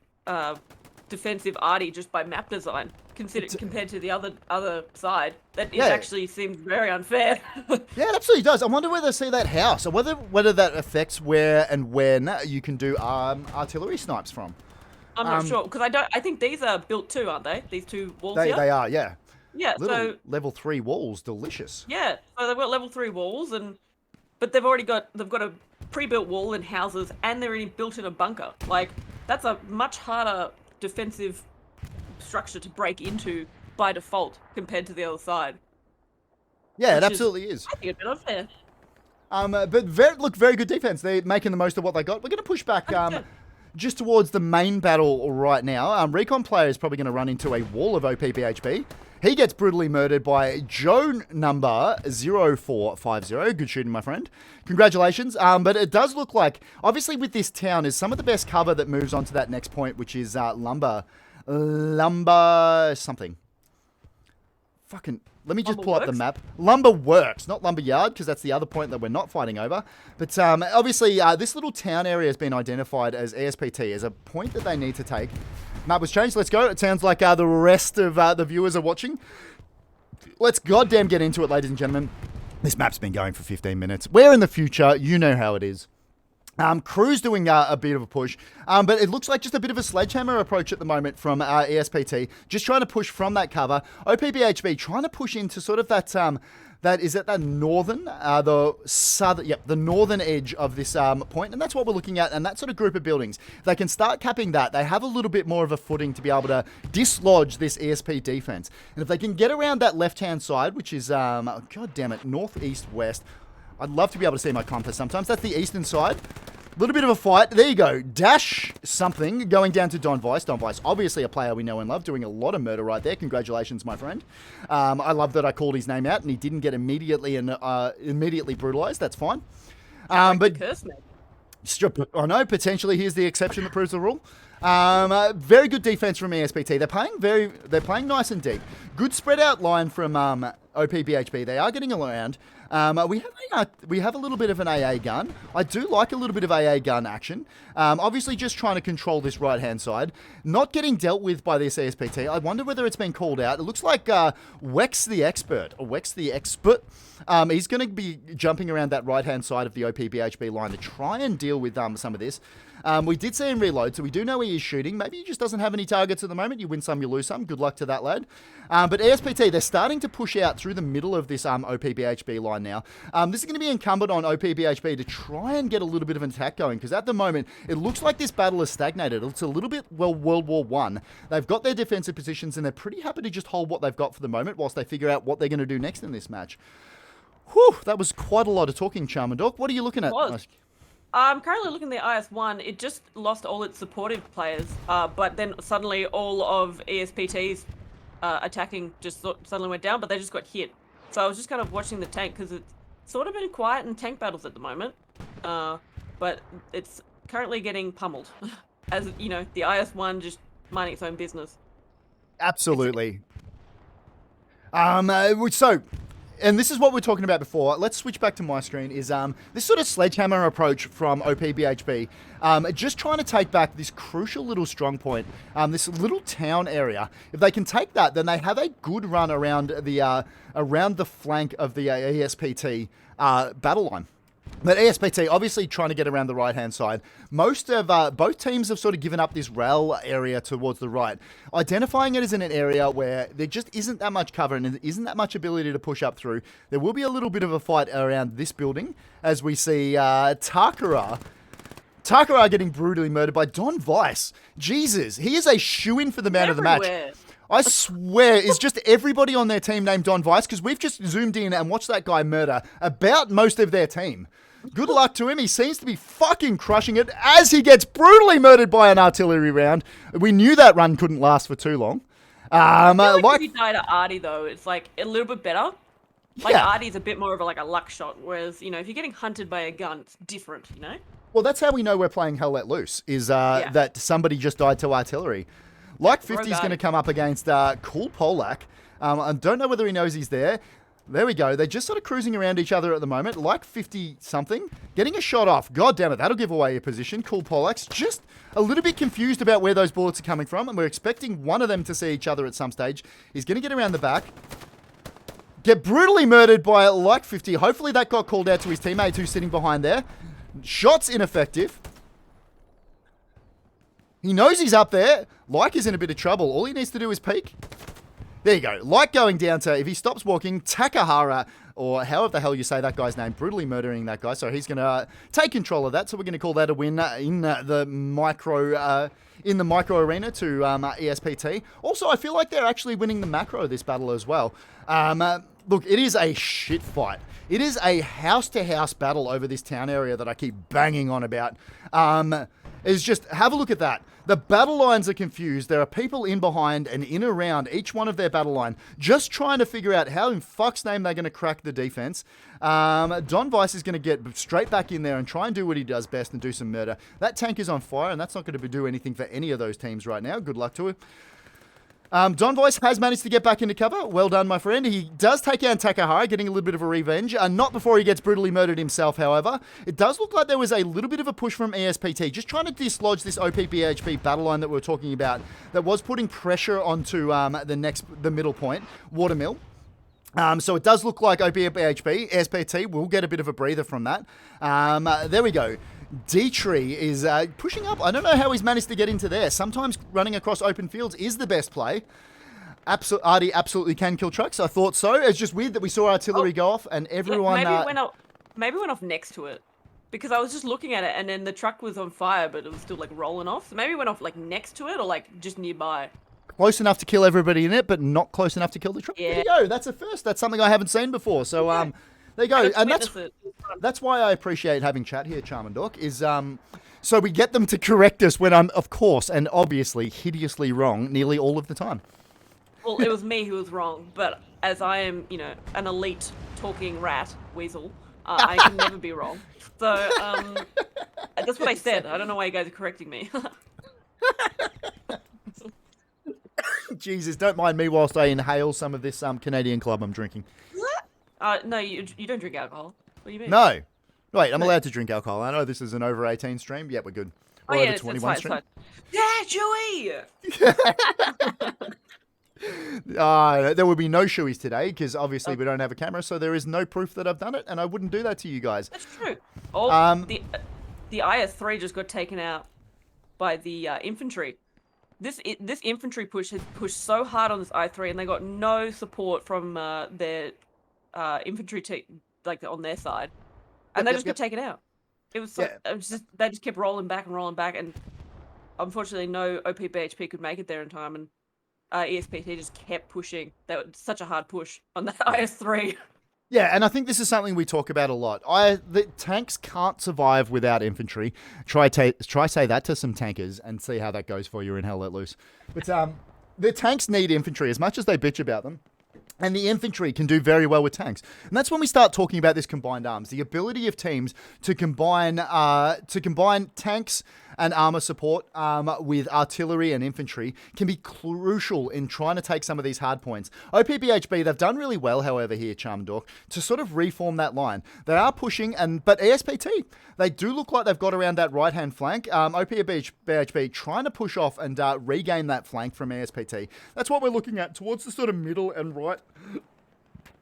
defensive arty just by map design compared to the other side. That it actually seems very unfair. Yeah, it absolutely does. I wonder whether they see that house or whether that affects where and when you can do artillery snipes from. I'm not sure, because I think these are built too, aren't they? These 2 walls here? They are, yeah. Yeah, Little level 3 walls, delicious. Yeah, so they've got level 3 walls, but they've got a pre-built wall and houses, and they're already built in a bunker. Like, that's a much harder defensive structure to break into by default compared to the other side. Yeah, it absolutely is. I think it's a bit unfair. But very good defense. They're making the most of what they got. We're going to push back... just towards the main battle right now. Recon player is probably going to run into a wall of OPBHB. He gets brutally murdered by Joe number 0450. Good shooting, my friend. Congratulations. But it does look like, obviously with this town, is some of the best cover that moves on to that next point, which is lumber something. Fucking... Let me just pull up the map. Lumber Works, not Lumber Yard, because that's the other point that we're not fighting over. But obviously, this little town area has been identified as ESPT, as a point that they need to take. Map was changed. Let's go. It sounds like the rest of the viewers are watching. Let's goddamn get into it, ladies and gentlemen. This map's been going for 15 minutes. We're in the future. You know how it is. Crew's doing a bit of a push, but it looks like just a bit of a sledgehammer approach at the moment from ESPT, just trying to push from that cover. OPBHB trying to push into sort of that northern, the northern edge of this point, and that's what we're looking at, and that sort of group of buildings. If they can start capping that, they have a little bit more of a footing to be able to dislodge this ESP defense. And if they can get around that left-hand side, which is, god damn it, northeast west. I'd love to be able to see my compass sometimes. That's the eastern side. A little bit of a fight. There you go. Dash something going down to Don Vice. Don Vice, obviously a player we know and love, doing a lot of murder right there. Congratulations, my friend. I love that I called his name out and he didn't get immediately brutalized. That's fine. But I know, potentially here's the exception that proves the rule. Very good defense from ESPT. They're playing nice and deep. Good spread out line from OPBHB. They are getting around. We have a little bit of an AA gun. I do like a little bit of AA gun action. Obviously just trying to control this right-hand side. Not getting dealt with by this ESPT. I wonder whether it's been called out. It looks like Wex the Expert. He's going to be jumping around that right-hand side of the OPBHB line to try and deal with some of this. We did see him reload, so we do know he is shooting. Maybe he just doesn't have any targets at the moment. You win some, you lose some. Good luck to that lad. But ESPT, they're starting to push out through the middle of this OPBHB line line now. This is going to be incumbent on OPBHB to try and get a little bit of an attack going, because at the moment, it looks like this battle is stagnated. It's a little bit, well, World War One. They've got their defensive positions, and they're pretty happy to just hold what they've got for the moment whilst they figure out what they're going to do next in this match. Whew, that was quite a lot of talking, Charmandork. What are you looking at? I'm currently looking at the IS-1. It just lost all its supportive players, but then suddenly all of ESPT's attacking just suddenly went down, but they just got hit. So I was just kind of watching the tank, because it's sort of been quiet in tank battles at the moment, but it's currently getting pummeled. As, you know, the IS-1 just minding its own business. Absolutely. So... And this is what we were talking about before. Let's switch back to my screen. Is this sort of sledgehammer approach from OPBHB, just trying to take back this crucial little strong point, this little town area. If they can take that, then they have a good run around the flank of the ESPT battle line. But ESPT obviously trying to get around the right-hand side. Most of both teams have sort of given up this rail area towards the right, identifying it as in an area where there just isn't that much cover and there isn't that much ability to push up through. There will be a little bit of a fight around this building as we see Takara getting brutally murdered by Don Weiss. Jesus, he is a shoo-in for the man of the match. I swear, it's just everybody on their team named Don Weiss, because we've just zoomed in and watched that guy murder about most of their team. Good luck to him. He seems to be fucking crushing it as he gets brutally murdered by an artillery round. We knew that run couldn't last for too long. I feel like if you die to Artie, though, it's like a little bit better. Like, yeah. Artie's a bit more of a luck shot, whereas, you know, if you're getting hunted by a gun, it's different, you know? Well, that's how we know we're playing Hell Let Loose, is that somebody just died to artillery. Like 50 is going to come up against Cool Polak. I don't know whether he knows he's there. There we go. They're just sort of cruising around each other at the moment. Like 50-something. Getting a shot off. God damn it, that'll give away your position. Cool Polak's just a little bit confused about where those bullets are coming from, and we're expecting one of them to see each other at some stage. He's going to get around the back. Get brutally murdered by Like 50. Hopefully that got called out to his teammate who's sitting behind there. Shots ineffective. He knows he's up there. Like is in a bit of trouble. All he needs to do is peek. There you go. Like going down to, if he stops walking, Takahara, or however the hell you say that guy's name, brutally murdering that guy. So he's going to take control of that. So we're going to call that a win in the micro arena to ESPT. Also, I feel like they're actually winning the macro this battle as well. Look, it is a shit fight. It is a house-to-house battle over this town area that I keep banging on about. Is just, have a look at that. The battle lines are confused. There are people in behind and in around each one of their battle line, just trying to figure out how in fuck's name they're going to crack the defense. Don Weiss is going to get straight back in there and try and do what he does best and do some murder. That tank is on fire, and that's not going to do anything for any of those teams right now. Good luck to him. Don Weiss has managed to get back into cover. Well done, my friend. He does take down Takahara, getting a little bit of a revenge. Not before he gets brutally murdered himself, however. It does look like there was a little bit of a push from ESPT, just trying to dislodge this OPBHB battle line that we were talking about, that was putting pressure onto the middle point, Watermill. So it does look like OPBHB, ESPT, will get a bit of a breather from that. There we go. D-Tree is pushing up. I don't know how he's managed to get into there. Sometimes running across open fields is the best play. Artie absolutely can kill trucks. I thought so. It's just weird that we saw artillery go off and everyone... Yeah, maybe it went off next to it. Because I was just looking at it and then the truck was on fire, but it was still rolling off. So maybe it went off next to it or just nearby. Close enough to kill everybody in it, but not close enough to kill the truck. Yeah. There you go. That's a first. That's something I haven't seen before. So, there you go. And that's why I appreciate having chat here, Charmandork, is so we get them to correct us when I'm, of course, and obviously hideously wrong nearly all of the time. Well, it was me who was wrong, but as I am, an elite talking rat weasel, I can never be wrong. So, that's what I said. I don't know why you guys are correcting me. Jesus, don't mind me whilst I inhale some of this Canadian Club I'm drinking. No, you don't drink alcohol. What do you mean? No. Wait, I'm allowed to drink alcohol. I know this is an over 18 stream. Yeah, we're good. Or over 21 stream. Yeah, Joey! There will be no shoeies today because obviously we don't have a camera, so there is no proof that I've done it, and I wouldn't do that to you guys. That's true. Oh, the IS-3 just got taken out by the infantry. This infantry push has pushed so hard on this I-3, and they got no support from their infantry like on their side, and they just got taken out. It was, it was just they just kept rolling back, and unfortunately, no OPBHB could make it there in time, and ESPT just kept pushing. That was such a hard push on that IS-3. Yeah, and I think this is something we talk about a lot. The tanks can't survive without infantry. Try say that to some tankers and see how that goes for you in Hell Let Loose. But the tanks need infantry as much as they bitch about them. And the infantry can do very well with tanks. And that's when we start talking about this combined arms. The ability of teams to combine tanks and armor support with artillery and infantry can be crucial in trying to take some of these hard points. OPBHB, they've done really well, however, here, Charmandork, to sort of reform that line. They are pushing, but ESPT, they do look like they've got around that right-hand flank. OPBHB trying to push off and regain that flank from ESPT. That's what we're looking at towards the sort of middle and right.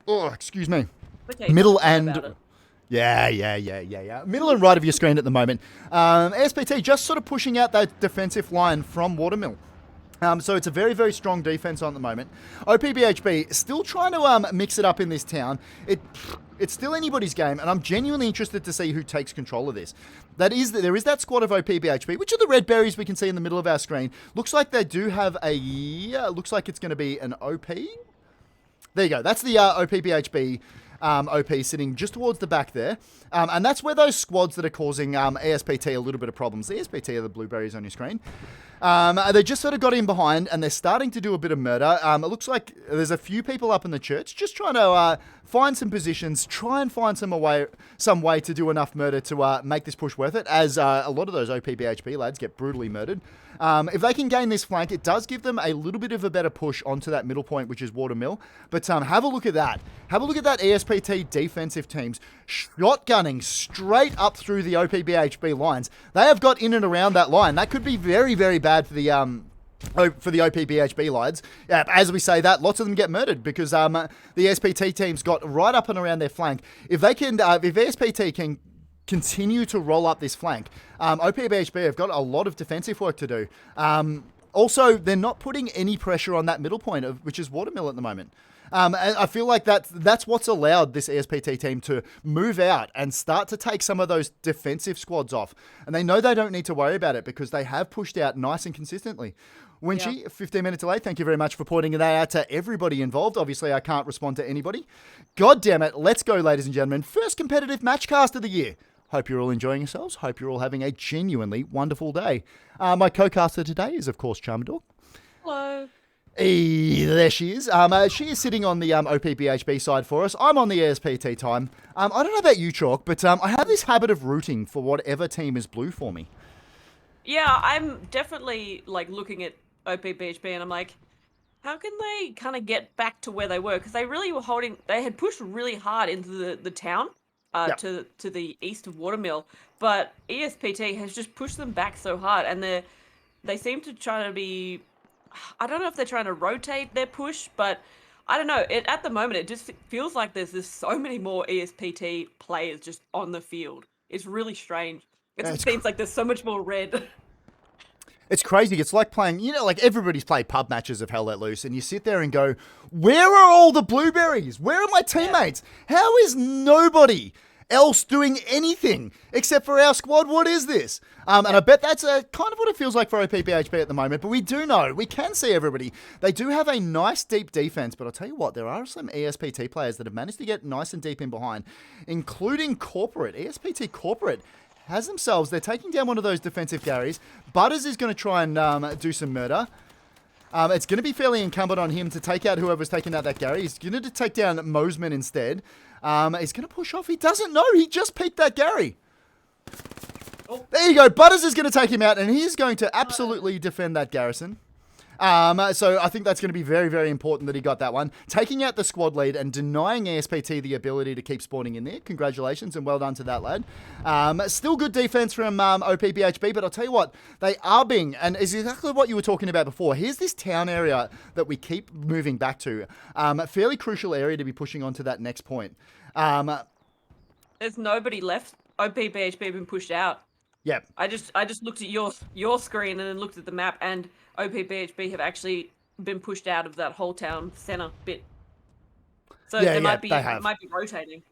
Oh, excuse me. Okay, middle and... Yeah. Middle and right of your screen at the moment. SPT just sort of pushing out that defensive line from Watermill. So it's a very, very strong defense on the moment. OPBHB still trying to mix it up in this town. It's still anybody's game, and I'm genuinely interested to see who takes control of this. There is that squad of OPBHB, which are the red berries we can see in the middle of our screen. Looks like they do have looks like it's going to be an OP. There you go. That's the OPBHB OP sitting just towards the back there. And that's where those squads that are causing ESPT a little bit of problems. The ESPT are the blueberries on your screen. They just sort of got in behind and they're starting to do a bit of murder. It looks like there's a few people up in the church just trying to find some positions, try and find some way to do enough murder to make this push worth it, as a lot of those OPBHB lads get brutally murdered. If they can gain this flank, it does give them a little bit of a better push onto that middle point, which is Watermill. But have a look at that. Have a look at that ESPT defensive teams shotgunning straight up through the OPBHB lines. They have got in and around that line. That could be very, very bad for the OPBHB lads. As we say that, lots of them get murdered because the ESPT teams got right up and around their flank. If ESPT can continue to roll up this flank, OPBHB have got a lot of defensive work to do. Also, they're not putting any pressure on that middle point, which is Watermill at the moment. And I feel like that's what's allowed this ESPT team to move out and start to take some of those defensive squads off. And they know they don't need to worry about it because they have pushed out nice and consistently. Winchie, 15 minutes away. Thank you very much for pointing that out to everybody involved. Obviously, I can't respond to anybody. God damn it. Let's go, ladies and gentlemen. First competitive matchcast of the year. Hope you're all enjoying yourselves. Hope you're all having a genuinely wonderful day. My co-caster today is, of course, Charmandork. Hello. Hey, there she is. She is sitting on the OPBHB side for us. I'm on the ESPT time. I don't know about you, Chalk, but I have this habit of rooting for whatever team is blue for me. Yeah, I'm definitely looking at OPBHB and I'm like, how can they kind of get back to where they were? Because they really were they had pushed really hard into the town to the east of Watermill, but ESPT has just pushed them back so hard, and they seem to try to be, I don't know if they're trying to rotate their push, but I don't know. At the moment, it just feels like there's so many more ESPT players just on the field. It's really strange. It seems like there's so much more red. It's crazy. It's like playing, everybody's played pub matches of Hell Let Loose, and you sit there and go, where are all the blueberries? Where are my teammates? Yeah. How is nobody else doing anything except for our squad? What is this? And I bet that's kind of what it feels like for OPBHB at the moment, but we can see everybody. They do have a nice deep defense, but I'll tell you what, there are some ESPT players that have managed to get nice and deep in behind, including Corporate. ESPT Corporate has themselves, they're taking down one of those defensive Garys. Butters is going to try and do some murder. It's going to be fairly incumbent on him to take out whoever's taking out that Gary. He's going to take down Mosman instead. He's going to push off. He doesn't know. He just peeked that Gary. Oh. There you go. Butters is going to take him out, and he's going to absolutely defend that garrison. So I think that's going to be very, very important that he got that one. Taking out the squad lead and denying ESPT the ability to keep spawning in there. Congratulations and well done to that lad. Still good defense from OPBHB, but I'll tell you what, they are being, and it's exactly what you were talking about before. Here's this town area that we keep moving back to. A fairly crucial area to be pushing on to that next point. There's nobody left. OPBHB been pushed out. Yeah. I just looked at your screen and then looked at the map, and OPBHB have actually been pushed out of that whole town center bit. So they might be rotating.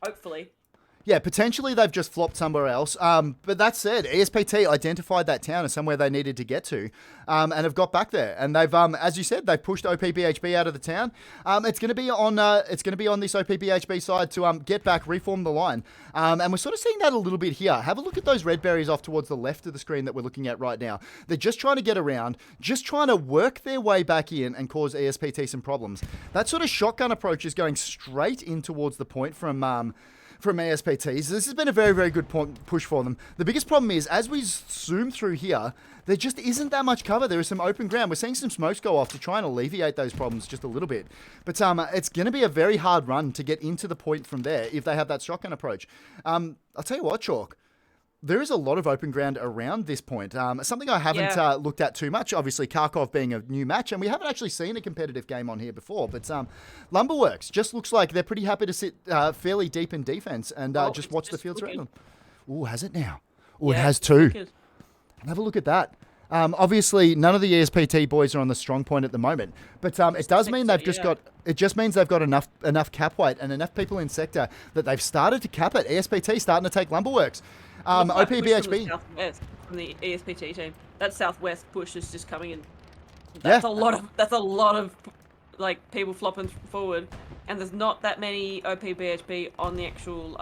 Hopefully. Yeah, potentially they've just flopped somewhere else. But that said, ESPT identified that town as somewhere they needed to get to, and have got back there. And they've, as you said, they've pushed OPBHB out of the town. It's going to be on this OPBHB side to get back, reform the line. And we're sort of seeing that a little bit here. Have a look at those red berries off towards the left of the screen that we're looking at right now. They're just trying to get around, just trying to work their way back in and cause ESPT some problems. That sort of shotgun approach is going straight in towards the point from ESPT. So this has been a very, very good push for them. The biggest problem is, as we zoom through here, there just isn't that much cover. There is some open ground. We're seeing some smokes go off to try and alleviate those problems just a little bit. But it's going to be a very hard run to get into the point from there if they have that shotgun approach. I'll tell you what, Chalk. There is a lot of open ground around this point. Something I haven't looked at too much, obviously KHARKOV being a new match, and we haven't actually seen a competitive game on here before, but Lumberworks just looks like they're pretty happy to sit fairly deep in defense and just watch the fields around them. Ooh, has it now? Oh, yeah, it has too. And have a look at that. Obviously, none of the ESPT boys are on the strong point at the moment, but it does mean they've just got. It just means they've got enough cap weight and enough people in sector that they've started to cap it. ESPT starting to take Lumberworks. OPBHB from the ESPT team. That southwest push is just coming in. That's a lot of like people flopping forward, and there's not that many OPBHB on the actual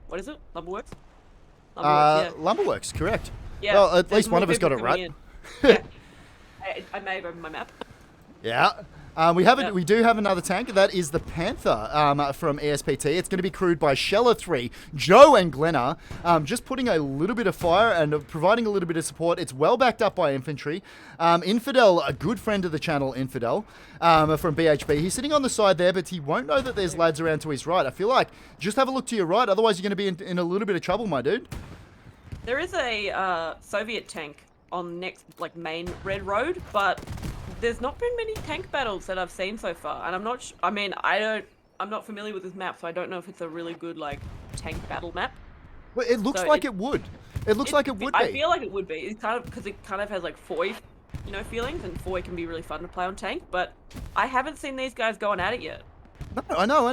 what is it? Lumberworks. Lumberworks, correct. Yeah. Well, at least one of us got it right. Yeah. I may have opened my map. Yeah. We do have another tank. That is the Panther from ESPT. It's going to be crewed by Sheller 3, Joe and Glenna, just putting a little bit of fire and providing a little bit of support. It's well backed up by infantry. Infidel, a good friend of the channel, Infidel, from BHB. He's sitting on the side there, but he won't know that there's lads around to his right. I feel like just have a look to your right, otherwise you're going to be in a little bit of trouble, my dude. There is a Soviet tank on next main red road, but there's not been many tank battles that I've seen so far, and I'm not. I'm not familiar with this map, so I don't know if it's a really good tank battle map. Well, it looks like it would. It looks like it would be. I feel like it would be. It's kind of because it kind of has Foy, feelings, and Foy can be really fun to play on tank. But I haven't seen these guys going at it yet. No, I know.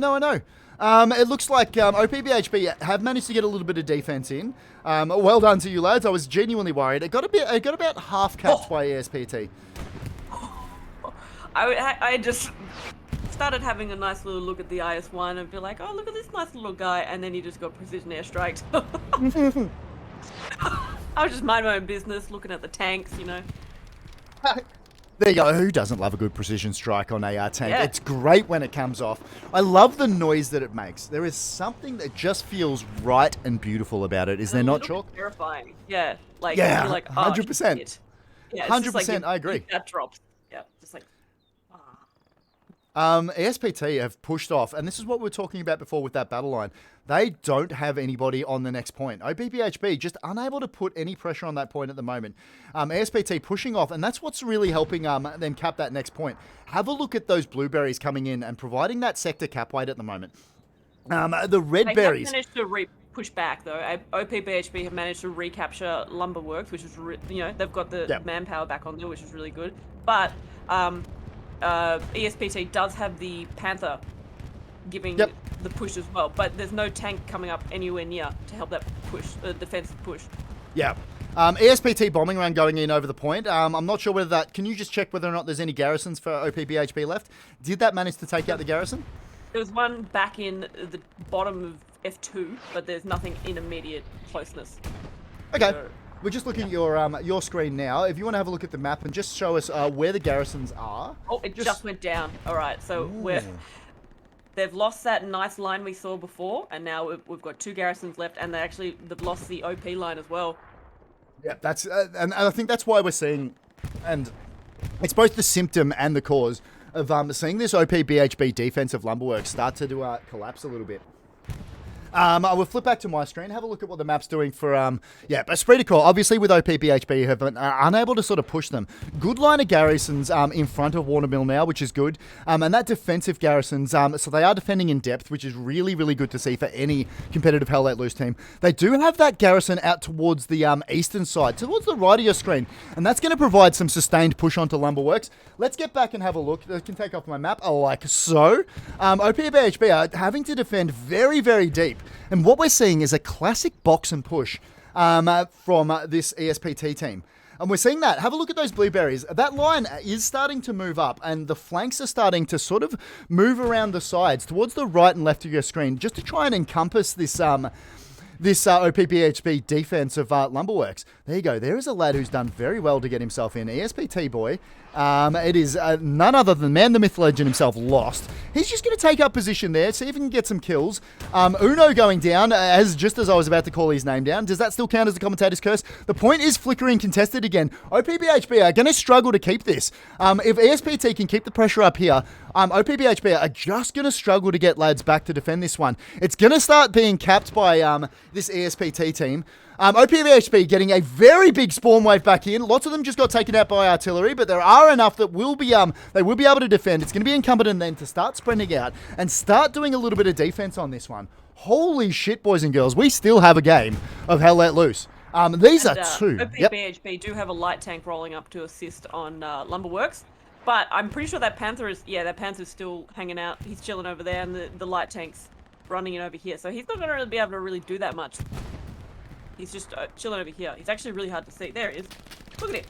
It looks like OPBHB have managed to get a little bit of defense in. Well done to you lads. I was genuinely worried. It got about half capped by ESPT. I just started having a nice little look at the IS-1 and be like, oh, look at this nice little guy, and then he just got precision airstriked. I was just minding my own business, looking at the tanks, There you go. Who doesn't love a good precision strike on AR tank? Yeah. It's great when it comes off. I love the noise that it makes. There is something that just feels right and beautiful about it. Is there not, Chalk? Terrifying. Yeah. Yeah, you're 100%. Shit. Yeah, 100%, I agree. That drops. Yeah, just ESPT have pushed off, and this is what we were talking about before with that battle line. They don't have anybody on the next point. OPBHB just unable to put any pressure on that point at the moment. ESPT pushing off, and that's what's really helping them cap that next point. Have a look at those blueberries coming in and providing that sector cap weight at the moment. The red berries. They have managed to push back though. OPBHB have managed to recapture Lumberworks, which is they've got the manpower back on there, which is really good. But ESPT does have the Panther giving the push as well, but there's no tank coming up anywhere near to help that push, the defensive push. Yeah. ESPT bombing run going in over the point. I'm not sure whether that... Can you just check whether or not there's any garrisons for OPBHB left? Did that manage to take out the garrison? There was one back in the bottom of F2, but there's nothing in immediate closeness. Okay. So, we're just looking at your screen now. If you want to have a look at the map and just show us where the garrisons are. Oh, it just went down. All right, so they've lost that nice line we saw before, and now we've got 2 garrisons left, and they've lost the OP line as well. Yeah, that's and I think that's why we're seeing, and it's both the symptom and the cause of seeing this OPBHB defensive Lumberworks start to collapse a little bit. I will flip back to my screen, have a look at what the map's doing for, yeah, Esprit de Corps. Obviously, with OPBHB, have been unable to sort of push them. Good line of garrisons in front of Watermill now, which is good. And that defensive garrisons, so they are defending in depth, which is really, really good to see for any competitive Hell Let Loose team. They do have that garrison out towards the eastern side, towards the right of your screen. And that's going to provide some sustained push onto Lumberworks. Let's get back and have a look. I can take off my map, like so. OPBHB are having to defend very, very deep. And what we're seeing is a classic box and push from this ESPT team. And we're seeing that. Have a look at those blueberries. That line is starting to move up, and the flanks are starting to sort of move around the sides towards the right and left of your screen, just to try and encompass this OPBHB defense of Lumberworks. There you go. There is a lad who's done very well to get himself in. ESPT boy. It is none other than man, the myth, legend himself, Lost. He's just going to take up position there, see if he can get some kills. Uno going down, just as I was about to call his name down. Does that still count as a commentator's curse? The point is flickering contested again. OPBHB are going to struggle to keep this. If ESPT can keep the pressure up here, OPBHB are just going to struggle to get lads back to defend this one. It's going to start being capped by this ESPT team. OPBHB getting a very big spawn wave back in. Lots of them just got taken out by artillery, but there are enough that will be they will be able to defend. It's going to be incumbent on them to start sprinting out and start doing a little bit of defense on this one. Holy shit, boys and girls, we still have a game of Hell Let Loose. These are two. OPBHB do have a light tank rolling up to assist on Lumberworks, but I'm pretty sure that Panther is still hanging out. He's chilling over there, and the light tank's running in over here, so he's not going to really be able to really do that much. He's just chilling over here. He's actually really hard to see. There he is. Look at him.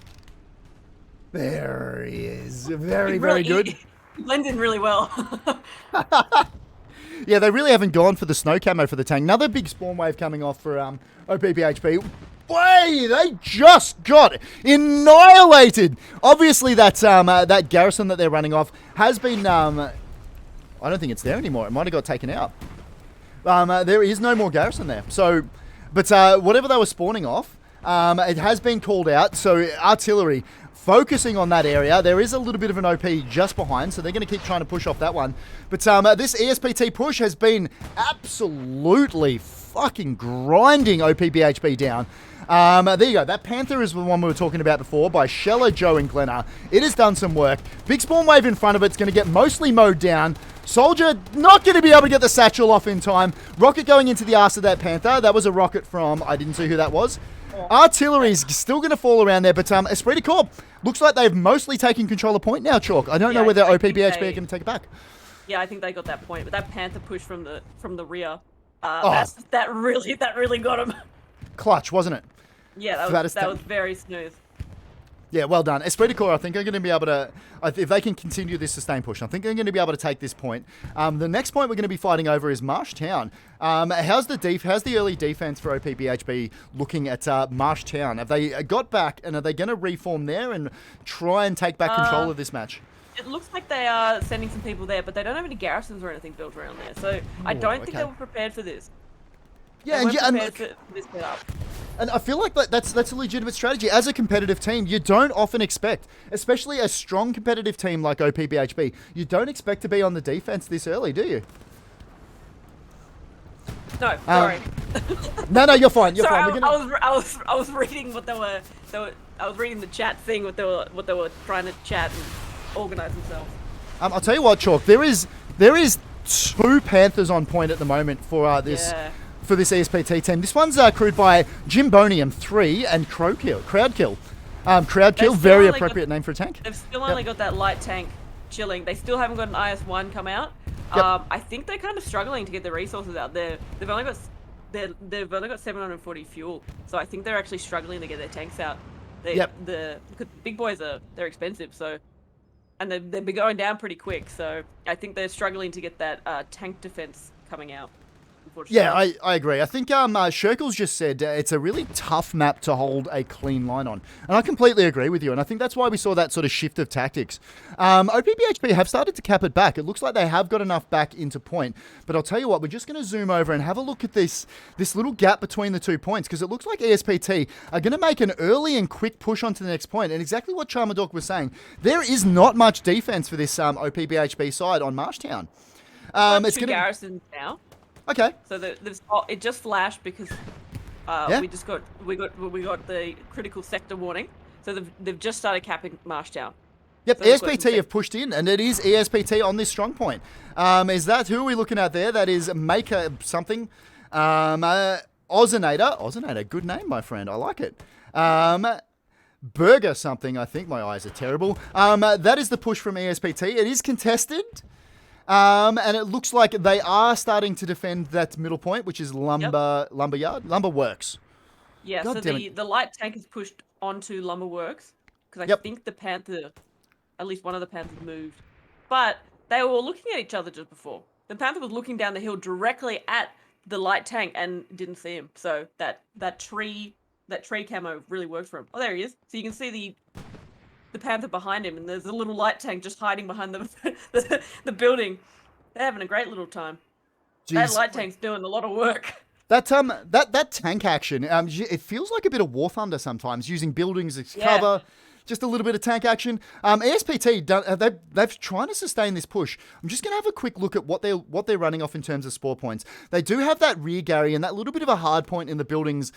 There he is. Very, very good. He blends in really well. Yeah, they really haven't gone for the snow camo for the tank. Another big spawn wave coming off for OPBHB. Way, they just got annihilated. Obviously, that garrison that they're running off has been... I don't think it's there anymore. It might have got taken out. There is no more garrison there. So... But whatever they were spawning off, it has been called out. So artillery focusing on that area. There is a little bit of an OP just behind, so they're going to keep trying to push off that one. But this ESPT push has been absolutely fucking grinding OPBHB down. There you go. That Panther is the one we were talking about before by Sheller, Joe, and Glenna. It has done some work. Big spawn wave in front of it's going to get mostly mowed down. Soldier not going to be able to get the satchel off in time. Rocket going into the arse of that Panther. That was a rocket from... I didn't see who that was. Artillery's still going to fall around there, but Esprit de Corps looks like they've mostly taken control of point now, Chalk. I don't know whether OPBHB are going to take it back. Yeah, I think they got that point, but that Panther push from the rear, that really got him. Clutch, wasn't it? Yeah, that was very smooth. Yeah, well done. Esprit de Corps, I think, are going to be able to, if they can continue this sustained push, I think they're going to be able to take this point. The next point we're going to be fighting over is Marsh Town. How's the early defense for OPBHB looking at Marsh Town? Have they got back, and are they going to reform there and try and take back control of this match? It looks like they are sending some people there, but they don't have any garrisons or anything built around there, so I don't think they were prepared for this. Yeah, and I feel like that's a legitimate strategy. As a competitive team, you don't often expect, especially a strong competitive team like OPBHB, you don't expect to be on the defense this early, do you? No, sorry. No, you're fine. You're sorry, fine. I was reading what they were. I was reading the chat thing. What they were trying to chat and organize themselves. I'll tell you what, Chalk. There is two Panthers on point at the moment for this. Yeah. For this ESPT team. This one's crewed by Jim Bonium 3 and Crowdkill. Crowdkill, very appropriate name for a tank. They've still only got that light tank chilling. They still haven't got an IS-1 come out. I think they're kind of struggling to get the resources out there. They've only got 740 fuel, so I think they're actually struggling to get their tanks out. The big boys they're expensive, so and they've been going down pretty quick. So I think they're struggling to get that tank defense coming out. Yeah, I agree. I think Sherkles just said it's a really tough map to hold a clean line on. And I completely agree with you. And I think that's why we saw that sort of shift of tactics. OPBHB have started to cap it back. It looks like they have got enough back into point. But I'll tell you what, we're just going to zoom over and have a look at this little gap between the 2 points. Because it looks like ESPT are going to make an early and quick push onto the next point. And exactly what Charmandork was saying, there is not much defense for this OPBHB side on Marshtown. It's going to garrisons now. Okay. So it just flashed because we got the critical sector warning. So they've just started capping Marshtown. Yep, So ESPT have pushed in, and it is ESPT on this strong point. Is that who are we looking at there? That is Maker something. Ozinator, good name, my friend. I like it. Burger something, I think. My eyes are terrible. That is the push from ESPT. It is contested. And it looks like they are starting to defend that middle point, which is Lumber Works. Yeah, God so the light tank is pushed onto Lumber Works, because I think the Panther, at least one of the Panthers, moved. But they were looking at each other just before. The Panther was looking down the hill directly at the light tank and didn't see him. So that tree camo really worked for him. Oh, there he is. So you can see the Panther behind him, and there's a little light tank just hiding behind the building. They're having a great little time. Jeez. That light tank's doing a lot of work. That tank action, it feels like a bit of War Thunder sometimes, using buildings as cover. Just a little bit of tank action. ESPT, they've trying to sustain this push. I'm just going to have a quick look at what they're running off in terms of spore points. They do have that rear Gary and that little bit of a hard point in the buildings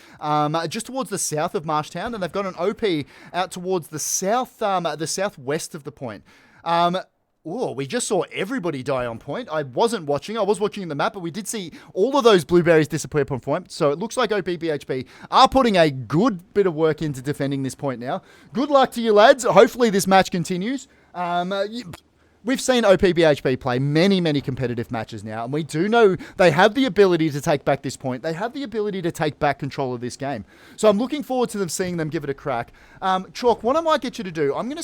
just towards the south of Marshtown, and they've got an OP out towards the southwest of the point. We just saw everybody die on point. I wasn't watching. I was watching the map, but we did see all of those blueberries disappear on point. So it looks like OPBHB are putting a good bit of work into defending this point now. Good luck to you, lads. Hopefully this match continues. We've seen OPBHB play many, many competitive matches now, and we do know they have the ability to take back this point. They have the ability to take back control of this game. So I'm looking forward to them seeing them give it a crack. Chalk, what I might get you to do, I'm going to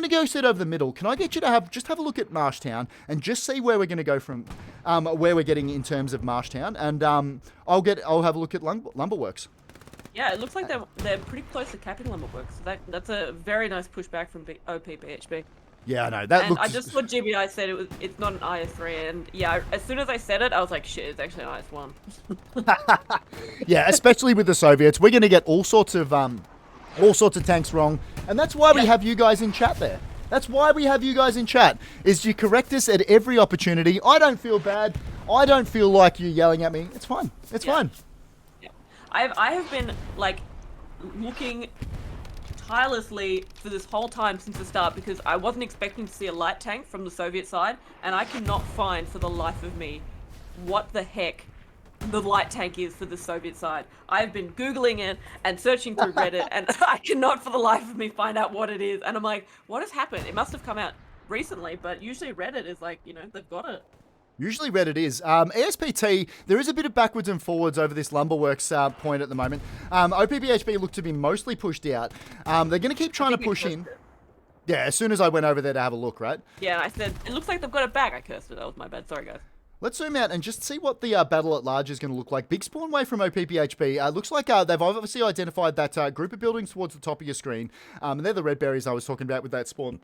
go sit over the middle. Can I get you to have a look at Marshtown and just see where we're going to go from, where we're getting in terms of Marshtown, and I'll have a look at Lumberworks. Yeah, it looks like they're pretty close to capping Lumberworks. So that's a very nice pushback from OPBHB. Yeah, I know. I just saw GBI said it's not an IS3, and yeah, as soon as I said it, I was like, shit, it's actually an IS1. Yeah, especially with the Soviets, we're going to get all sorts of tanks wrong, and that's why we have you guys in chat there. That's why we have you guys in chat, is you correct us at every opportunity. I don't feel bad. I don't feel like you're yelling at me. It's fine. It's fine. Yeah. I have been, looking tirelessly for this whole time since the start, because I wasn't expecting to see a light tank from the Soviet side, and I cannot find for the life of me what the heck the light tank is for the Soviet side. I've been Googling it and searching through Reddit, and I cannot for the life of me find out what it is. And I'm like, what has happened? It must have come out recently, but usually Reddit is they've got it. Usually Reddit is. ESPT, there is a bit of backwards and forwards over this Lumberworks point at the moment. OPBHB look to be mostly pushed out. They're going to keep trying to push in. Yeah, as soon as I went over there to have a look, right? Yeah, and I said, it looks like they've got it back. I cursed it. That was my bad. Sorry, guys. Let's zoom out and just see what the battle at large is going to look like. Big spawn way from OPBHB. Looks like they've obviously identified that group of buildings towards the top of your screen. And they're the red berries I was talking about with that spawn.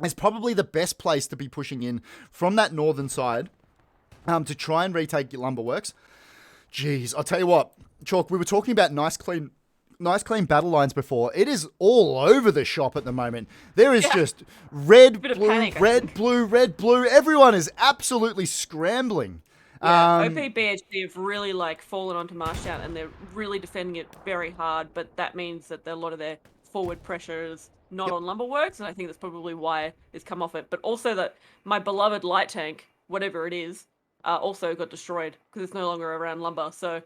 It's probably the best place to be pushing in from that northern side to try and retake Lumberworks. Jeez, I'll tell you what, Chalk, we were talking about nice clean battle lines before. It is all over the shop at the moment. There is just red, blue, red, blue, red, blue. Everyone is absolutely scrambling. Yeah, OPBHB have really fallen onto Marshtown, and they're really defending it very hard, but that means that a lot of their forward pressure is not on Lumberworks, and I think that's probably why it's come off it. But also that my beloved light tank, whatever it is, also got destroyed because it's no longer around Lumber. So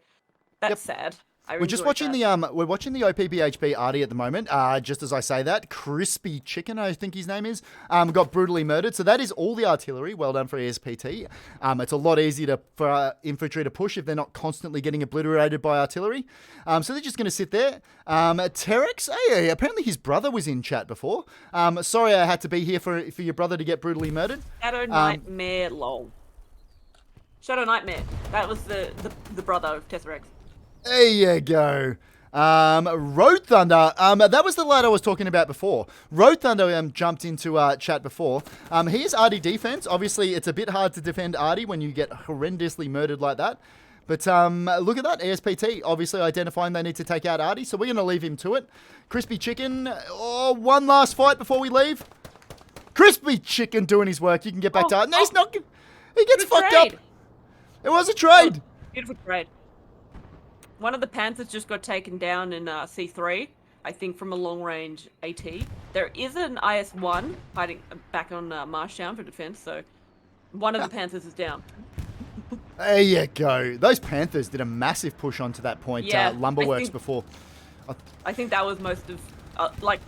that's sad. We're just watching the OPBHB Artie at the moment. Just as I say that, Crispy Chicken, I think his name is, got brutally murdered. So that is all the artillery. Well done for ESPT. It's a lot easier for infantry to push if they're not constantly getting obliterated by artillery. So they're just going to sit there. Terex, hey, apparently his brother was in chat before. Sorry, I had to be here for your brother to get brutally murdered. Shadow Nightmare, lol. Shadow Nightmare. That was the brother of Tesseract. There you go. Road Thunder, that was the lad I was talking about before. Road Thunder jumped into chat before. He is Artie defense. Obviously, it's a bit hard to defend Artie when you get horrendously murdered like that. But look at that. ESPT obviously identifying they need to take out Artie, so we're going to leave him to it. Crispy Chicken, one last fight before we leave. Crispy Chicken doing his work. You can get back to Artie. No, he's not. He gets fucked up. It was a trade. Beautiful trade. One of the Panthers just got taken down in C3, I think from a long-range AT. There is an IS-1 hiding back on Marshtown for defense, so one of the Panthers is down. There you go. Those Panthers did a massive push onto that point, Lumberworks before. I think that was most of...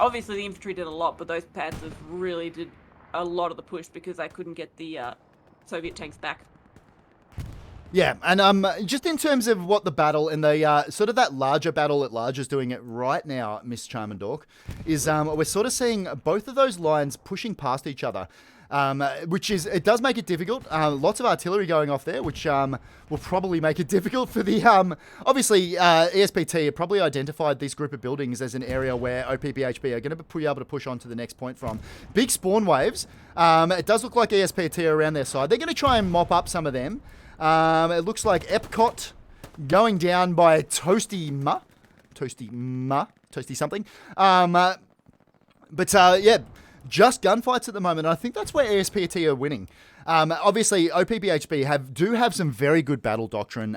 obviously the infantry did a lot, but those Panthers really did a lot of the push because they couldn't get the Soviet tanks back. Yeah, and just in terms of what the battle and the sort of that larger battle at large is doing it right now, Miss Charmandork, is we're sort of seeing both of those lines pushing past each other, which is, it does make it difficult. Lots of artillery going off there, which will probably make it difficult for the, obviously, ESPT have probably identified this group of buildings as an area where OPBHB are going to be able to push on to the next point from. Big spawn waves. It does look like ESPT are around their side. They're going to try and mop up some of them. It looks like Epcot going down by Toasty something. Yeah, just gunfights at the moment. I think that's where ESPT are winning. Obviously, OPBHB do have some very good battle doctrine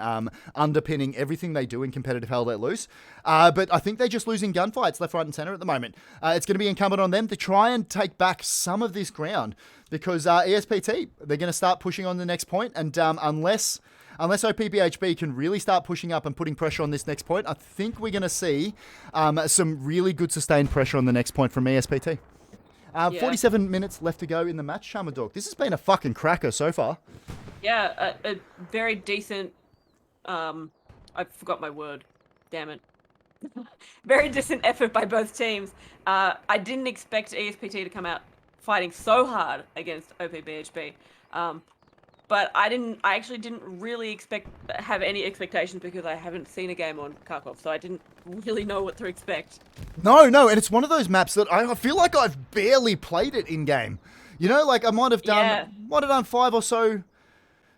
underpinning everything they do in competitive Hell Let Loose. But I think they're just losing gunfights left, right, and center at the moment. It's going to be incumbent on them to try and take back some of this ground because ESPT, they're going to start pushing on the next point. And unless OPBHB can really start pushing up and putting pressure on this next point, I think we're going to see some really good sustained pressure on the next point from ESPT. 47 minutes left to go in the match, Charmandork. This has been a fucking cracker so far. Yeah, a very decent... I forgot my word. Damn it. Very decent effort by both teams. I didn't expect ESPT to come out fighting so hard against OPBHB. But I actually didn't really have any expectations because I haven't seen a game on KHARKOV, so I didn't really know what to expect. No, and it's one of those maps that I feel like I've barely played it in game. You know, like I might have done 5 or so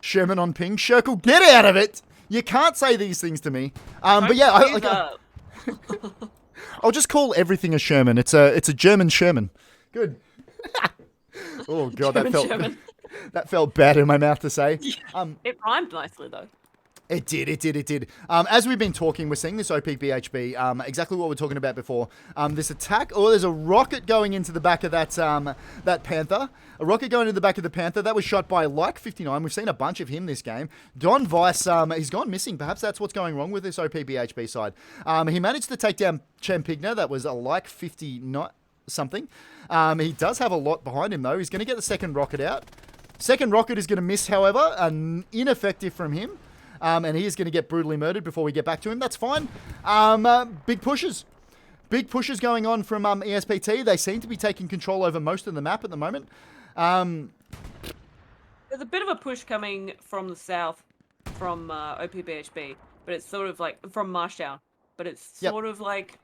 Sherman on ping. Sherkle, get out of it! You can't say these things to me. But yeah, I'll just call everything a Sherman. It's a German Sherman. Good. Oh god, that felt bad in my mouth to say. It rhymed nicely, though. It did. As we've been talking, we're seeing this OPBHB, exactly what we were talking about before. This attack, there's a rocket going into the back of that Panther. A rocket going into the back of the Panther. That was shot by like 59. We've seen a bunch of him this game. Don Weiss, he's gone missing. Perhaps that's what's going wrong with this OPBHB side. He managed to take down Champigna. That was a like 50 something. He does have a lot behind him, though. He's going to get the second rocket out. Second rocket is going to miss, however, ineffective from him. And he is going to get brutally murdered before we get back to him. That's fine. Big pushes. Big pushes going on from ESPT. They seem to be taking control over most of the map at the moment. There's a bit of a push coming from the south from OPBHB, but it's sort of like from Marshtown. But it's sort of like,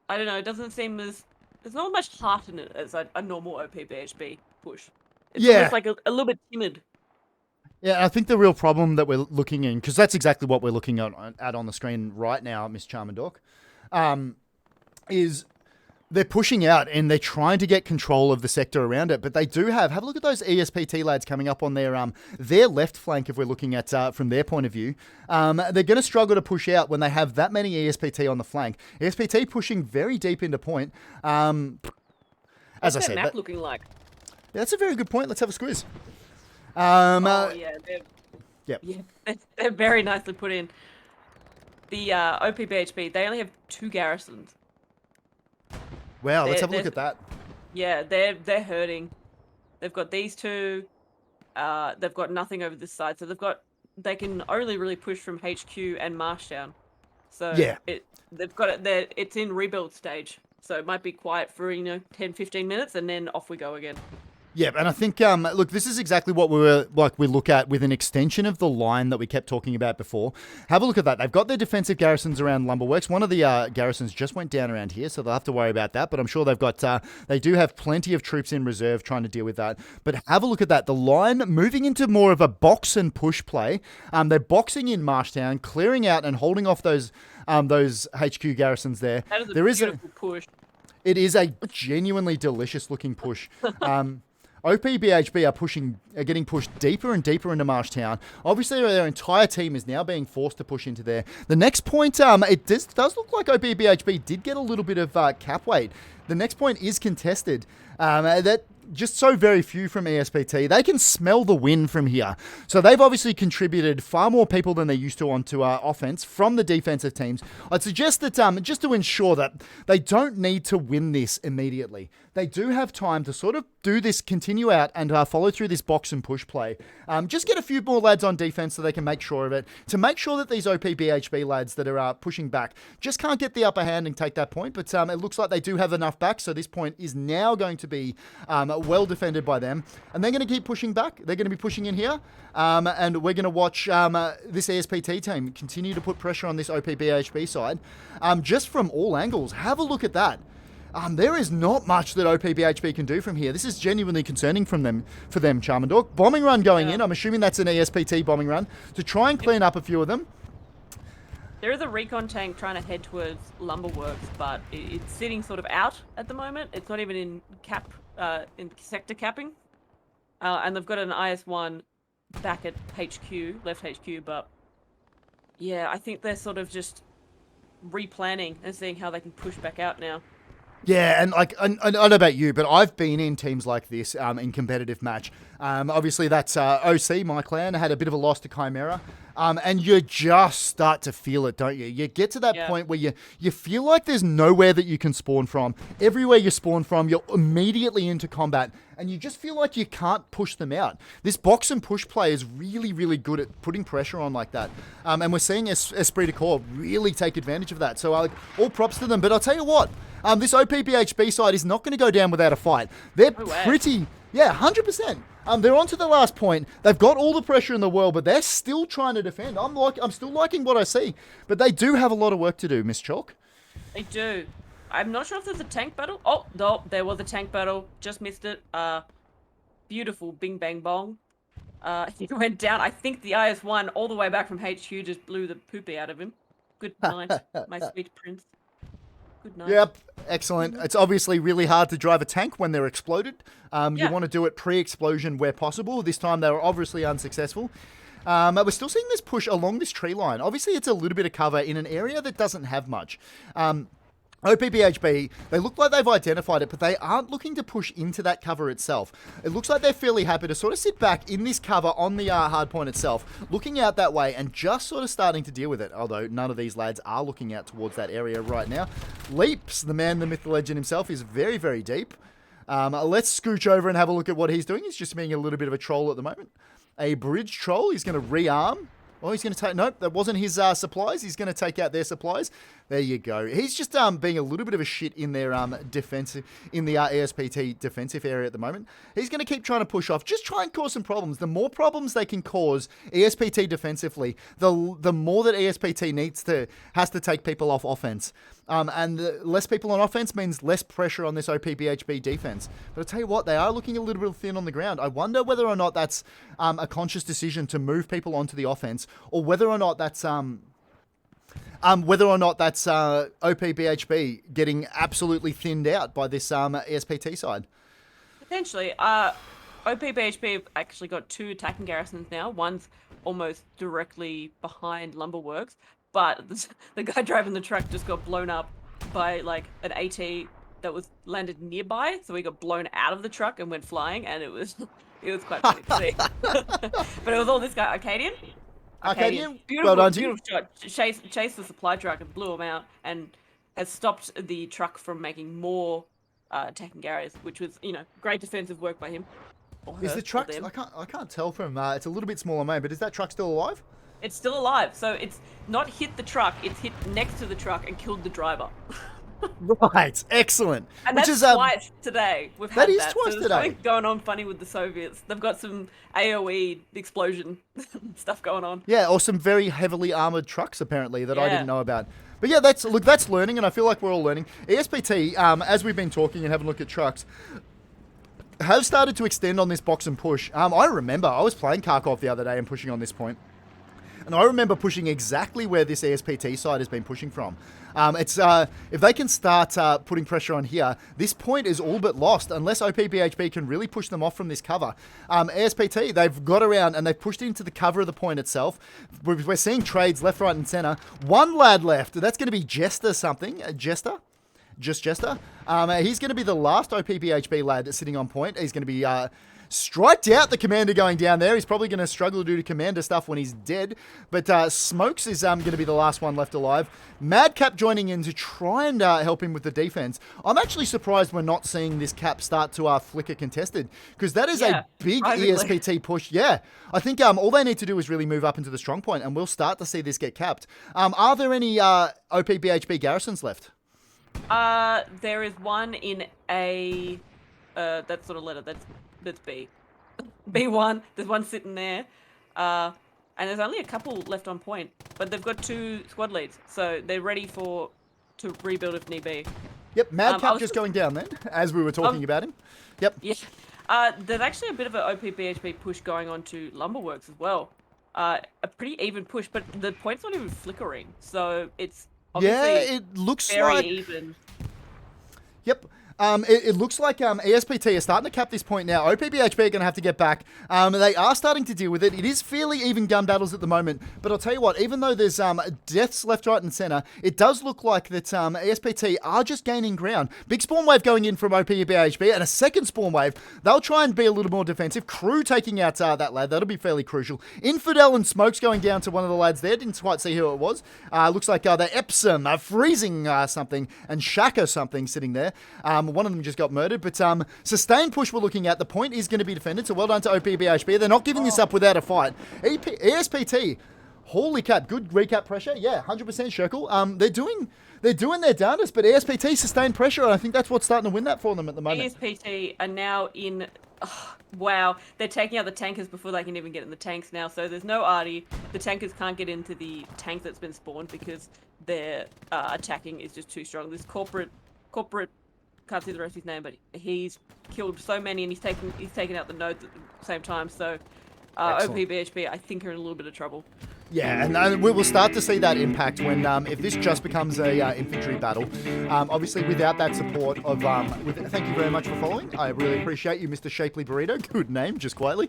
I don't know, it doesn't seem as... There's not much heart in it as a normal OPBHB push. It's almost like a little bit timid. Yeah, I think the real problem that we're looking in, because that's exactly what we're looking at on the screen right now, Miss Charmandork, is they're pushing out and they're trying to get control of the sector around it. But they do have a look at those ESPT lads coming up on their left flank, if we're looking at from their point of view. They're going to struggle to push out when they have that many ESPT on the flank. ESPT pushing very deep into point. As What's I that said, map looking like? Yeah, that's a very good point. Let's have a squeeze. They're very nicely put in. The OPBHB, they only have 2 garrisons. Wow, let's have a look at that. Yeah, they're hurting. They've got these 2. They've got nothing over this side, so they can only really push from HQ and Marshtown. So it's in rebuild stage. So it might be quiet for 10-15 minutes, and then off we go again. Yeah, and I think, look, this is exactly what we look at with an extension of the line that we kept talking about before. Have a look at that. They've got their defensive garrisons around Lumberworks. One of the garrisons just went down around here, so they'll have to worry about that. But I'm sure they do have plenty of troops in reserve trying to deal with that. But have a look at that. The line moving into more of a box and push play. They're boxing in Marshtown, clearing out and holding off those HQ garrisons there. That is a beautiful push. It is a genuinely delicious looking push. OPBHB are getting pushed deeper and deeper into Marshtown. Obviously, their entire team is now being forced to push into there. The next point, it does look like OPBHB did get a little bit of cap weight. The next point is contested. That just so very few from ESPT. They can smell the win from here. So they've obviously contributed far more people than they used to onto offense from the defensive teams. I'd suggest that just to ensure that they don't need to win this immediately. They do have time to sort of do this, continue out and follow through this box and push play. Just get a few more lads on defense so they can make sure of it. To make sure that these OPBHB lads that are pushing back just can't get the upper hand and take that point. But it looks like they do have enough back. So this point is now going to be well defended by them. And they're going to keep pushing back. They're going to be pushing in here. And we're going to watch this ESPT team continue to put pressure on this OPBHB side. Just from all angles. Have a look at that. There is not much that OPBHB can do from here. This is genuinely concerning for them, Charmandork. Bombing run going in. I'm assuming that's an ESPT bombing run to try and clean up a few of them. There is a recon tank trying to head towards Lumberworks, but it's sitting sort of out at the moment. It's not even in in sector capping. And they've got an IS-1 back at HQ, left HQ, but yeah, I think they're sort of just replanning and seeing how they can push back out now. Yeah, and like, I don't know about you, but I've been in teams like this in competitive match. Obviously, that's OC, my clan, had a bit of a loss to Chimera. And you just start to feel it, don't you? You get to that point where you feel like there's nowhere that you can spawn from. Everywhere you spawn from, you're immediately into combat. And you just feel like you can't push them out. This box and push play is really, really good at putting pressure on like that. And we're seeing Esprit de Corps really take advantage of that. So all props to them. But I'll tell you what, this OPBHB side is not going to go down without a fight. They're pretty... Yeah, 100%. They're on to the last point. They've got all the pressure in the world, but they're still trying to defend. I'm still liking what I see. But they do have a lot of work to do, Miss Chalk. They do. I'm not sure if there's a tank battle. Oh, no, there was a tank battle. Just missed it. Beautiful bing bang bong. He went down. I think the IS-1 all the way back from HQ just blew the poopy out of him. Good night, my sweet prince. Good night. Yep, excellent. It's obviously really hard to drive a tank when they're exploded. You want to do it pre-explosion where possible. This time they were obviously unsuccessful. We're still seeing this push along this tree line. Obviously, it's a little bit of cover in an area that doesn't have much. OPBHB, they look like they've identified it, but they aren't looking to push into that cover itself. It looks like they're fairly happy to sort of sit back in this cover on the hard point itself, looking out that way and just sort of starting to deal with it, although none of these lads are looking out towards that area right now. Leaps, the man, the myth, the legend himself, is very, very deep. Let's scooch over and have a look at what he's doing. He's just being a little bit of a troll at the moment. A bridge troll. He's going to rearm. Oh, he's going to take... Nope, that wasn't his supplies. He's going to take out their supplies. There you go. He's just being a little bit of a shit in their defensive, in the ESPT defensive area at the moment. He's going to keep trying to push off, just try and cause some problems. The more problems they can cause ESPT defensively, the more that ESPT has to take people off offense. And less people on offense means less pressure on this OPBHB defense. But I'll tell you what, they are looking a little bit thin on the ground. I wonder whether or not that's a conscious decision to move people onto the offense, or whether or not that's OPBHB getting absolutely thinned out by this ESPT side. Potentially. OPBHB actually got 2 attacking garrisons now. One's almost directly behind Lumberworks, but the guy driving the truck just got blown up by like an AT that was landed nearby, so he got blown out of the truck and went flying, and it was quite funny to see. But it was all this guy, Arcadian. Beautiful, well done, beautiful shot. Chased the supply truck and blew him out, and has stopped the truck from making more attacking carriers, which was, great defensive work by him. Is the truck? I can't tell from. It's a little bit smaller, man. But is that truck still alive? It's still alive. So it's not hit the truck. It's hit next to the truck and killed the driver. Right, excellent. And that's twice today. We've had that. Twice so today. Something going on funny with the Soviets. They've got some AOE explosion stuff going on. Yeah, or some very heavily armored trucks apparently that I didn't know about. But yeah, that's learning, and I feel like we're all learning. ESPT, as we've been talking and having a look at trucks, have started to extend on this box and push. I remember I was playing KHARKOV the other day and pushing on this point. And I remember pushing exactly where this ESPT side has been pushing from. It's if they can start putting pressure on here, this point is all but lost unless OPBHB can really push them off from this cover. ESPT, they've got around and they've pushed into the cover of the point itself. We're seeing trades left, right, and center. One lad left. That's going to be Jester something. Jester? Just Jester. He's going to be the last OPBHB lad sitting on point. He's going to be striked out, the commander going down there. He's probably going to struggle to do the commander stuff when he's dead. But Smokes is going to be the last one left alive. Madcap joining in to try and help him with the defense. I'm actually surprised we're not seeing this cap start to flicker contested, because that is a big ESPT push. Yeah, I think all they need to do is really move up into the strong point, and we'll start to see this get capped. Are there any OPBHB garrisons left? There is one in a that sort of letter. That's B. B1. There's one sitting there. And there's only a couple left on point, but they've got 2 squad leads, so they're ready to rebuild if need be. Yep, Madcap just going down then, as we were talking about him. Yep. Yeah. There's actually a bit of an OPBHB push going on to Lumberworks as well. A pretty even push, but the point's not even flickering, so it's obviously it looks very like even. Yep. It looks like ESPT are starting to cap this point now. OPBHB are going to have to get back. They are starting to deal with it. It is fairly even gun battles at the moment. But I'll tell you what, even though there's deaths left, right, and center, it does look like that ESPT are just gaining ground. Big spawn wave going in from OPBHB and a second spawn wave. They'll try and be a little more defensive. Crew taking out that lad. That'll be fairly crucial. Infidel and Smokes going down to one of the lads there. Didn't quite see who it was. Looks like the Epsom, freezing something, and Shaka something sitting there. One of them just got murdered, but sustained push we're looking at. The point is going to be defended, so well done to OPBHB. They're not giving this up without a fight. ESPT, holy cap, good recap pressure. Yeah, 100% Sherkle. They're doing their darndest, but ESPT sustained pressure, and I think that's what's starting to win that for them at the moment. ESPT are now in... Oh, wow, they're taking out the tankers before they can even get in the tanks now, so there's no arty. The tankers can't get into the tank that's been spawned because their attacking is just too strong. This corporate can't see the rest of his name, but he's killed so many, and he's taken out the nodes at the same time. So OPBHB, I think, are in a little bit of trouble. Yeah, and we will start to see that impact when if this just becomes a infantry battle. Obviously, without that support of thank you very much for following. I really appreciate you, Mr. Shapely Burrito. Good name, just quietly.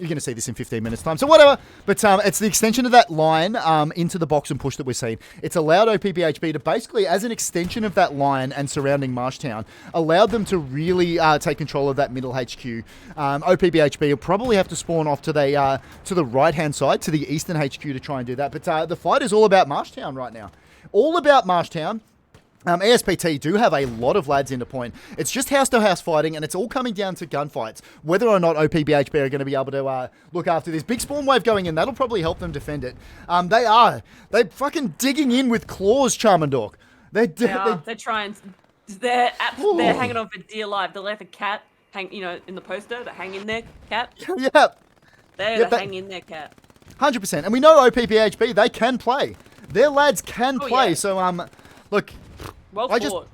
You're going to see this in 15 minutes time, so whatever. But it's the extension of that line into the box and push that we're seeing. It's allowed OPBHB to basically, as an extension of that line and surrounding Marshtown, allowed them to really take control of that middle HQ. OPBHB will probably have to spawn off to the right-hand side, to the eastern HQ to try and do that. But the fight is all about Marshtown right now. All about Marshtown. ESPT do have a lot of lads into point. It's just house-to-house fighting, and it's all coming down to gunfights. Whether or not OPBHB are going to be able to look after this. Big spawn wave going in, that'll probably help them defend it. They're fucking digging in with claws, Charmandork. They're trying. They're hanging on for dear life. They left a cat hang, in the poster. They hang in there, cat. Yeah. Hang in there, cat. 100%. And we know OPBHB, they can play. Their lads can play. Yeah. So look. Well fought.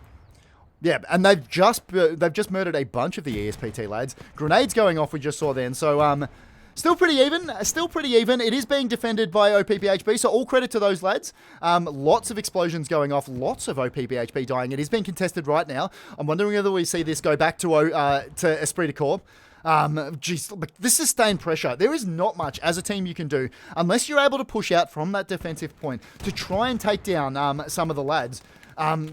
Yeah, and they've just murdered a bunch of the ESPT lads. Grenades going off, we just saw then. So still pretty even. It is being defended by OPBHB, so all credit to those lads. Lots of explosions going off, lots of OPBHB dying. It is being contested right now. I'm wondering whether we see this go back to Esprit de Corps. This sustained pressure. There is not much as a team you can do unless you're able to push out from that defensive point to try and take down some of the lads.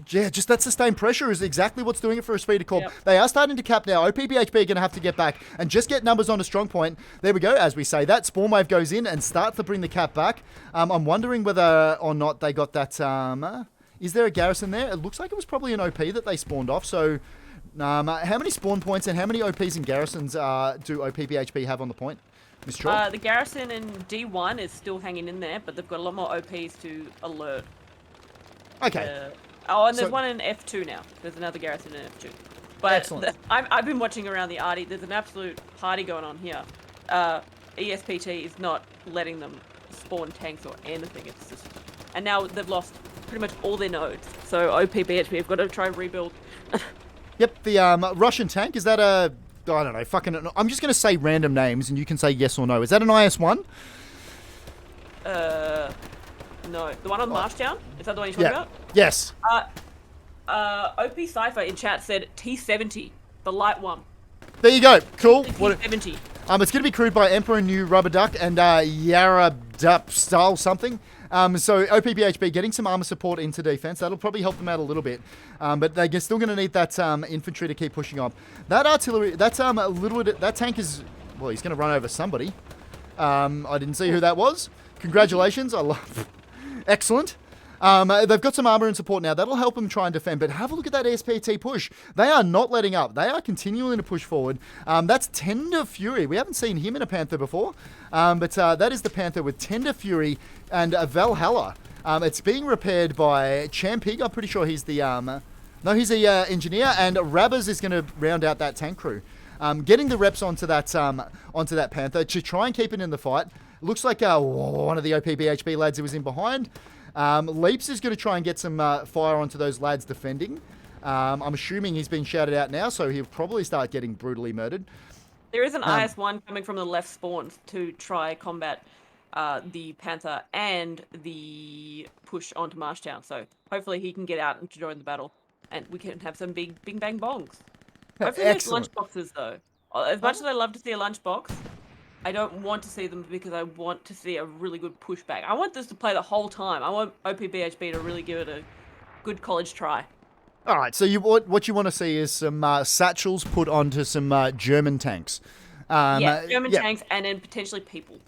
Just that sustained pressure is exactly what's doing it for Esprit de Corps. Yep. They are starting to cap now. OPBHB are going to have to get back and just get numbers on a strong point. There we go. As we say that, spawn wave goes in and starts to bring the cap back. I'm wondering whether or not they got that. Is there a garrison there? It looks like it was probably an OP that they spawned off. So how many spawn points and how many OPs and garrisons do OPBHB have on the point? Miss Shaw? The garrison in D1 is still hanging in there, but they've got a lot more OPs to alert. Okay. And there's one in F2 now. There's another garrison in F2. But I've been watching around the arty. There's an absolute party going on here. ESPT is not letting them spawn tanks or anything. It's just... And now they've lost pretty much all their nodes. So OPBHB have got to try and rebuild. Yep, the Russian tank, is that a... I don't know, I'm just going to say random names and you can say yes or no. Is that an IS-1? No, the one on Marshtown. Is that the one you're talking about? Yes. OP Cypher in chat said T70, the light one. There you go. Cool. T70. It's going to be crewed by Emperor New Rubber Duck and Yara Dup Style something. So OPBHB getting some armor support into defense. That'll probably help them out a little bit. But they're still going to need that infantry to keep pushing on. That artillery, that's a little bit. That tank is, well, he's going to run over somebody. I didn't see who that was. Congratulations. I love. Excellent. They've got some armor and support now. That'll help them try and defend. But have a look at that ESPT push. They are not letting up. They are continuing to push forward. That's Tender Fury. We haven't seen him in a Panther before. But that is the Panther with Tender Fury and Valhalla. It's being repaired by Champig. I'm pretty sure he's the... no, he's the engineer. And Rabbers is going to round out that tank crew. Getting the reps onto that Panther to try and keep it in the fight. Looks like one of the OPBHB lads who was in behind. Leaps is going to try and get some fire onto those lads defending. I'm assuming he's been shouted out now, so he'll probably start getting brutally murdered. There is an IS-1 coming from the left spawn to try combat the Panther and the push onto Marshtown. So hopefully he can get out and join the battle, and we can have some big bing bang bongs. Hopefully there's lunchboxes though. As much as I love to see a lunchbox, I don't want to see them because I want to see a really good pushback. I want this to play the whole time. I want OPBHB to really give it a good college try. All right, so what you want to see is some satchels put onto some German tanks. German tanks and then potentially people.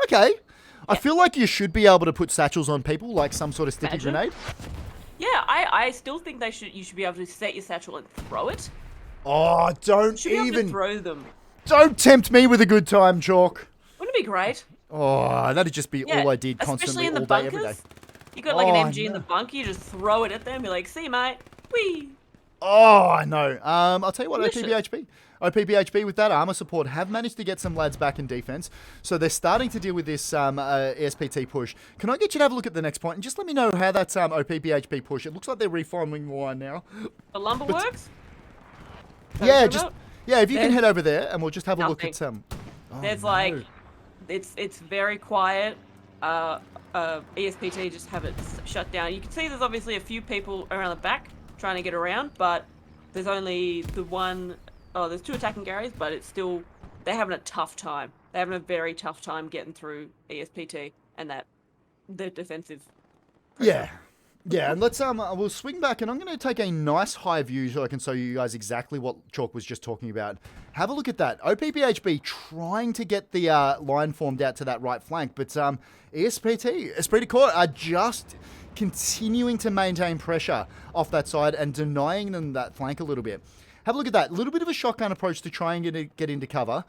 Okay. I feel like you should be able to put satchels on people, like some sort of sticky grenade. Yeah, I still think you should be able to set your satchel and throw it. Oh, don't You should be able to throw them. Don't tempt me with a good time, Chalk. Wouldn't it be great? Oh, that'd just be all I did constantly, in the all bunkers. day, every day. You got like an MG in the bunker, you just throw it at them, you're like, see mate, whee! Oh, I know. I'll tell you what, OPBHB with that armor support have managed to get some lads back in defense. So they're starting to deal with this ESPT push. Can I get you to have a look at the next point and just let me know how that OPBHB push, it looks like they're reforming the line now. The lumber works? Yeah, if you can head over there and we'll just have a look at some. It's very quiet. ESPT just have it shut down. You can see there's obviously a few people around the back trying to get around, but there's only there's two attacking Garys, but it's still, they're having a tough time. They're having a very tough time getting through ESPT and the defensive. Yeah, and let's we'll swing back, and I'm going to take a nice high view so I can show you guys exactly what Chalk was just talking about. Have a look at that. OPBHB trying to get the line formed out to that right flank, but ESPT, Esprit de Corps are just continuing to maintain pressure off that side and denying them that flank a little bit. Have a look at that. A little bit of a shotgun approach to try and get into cover.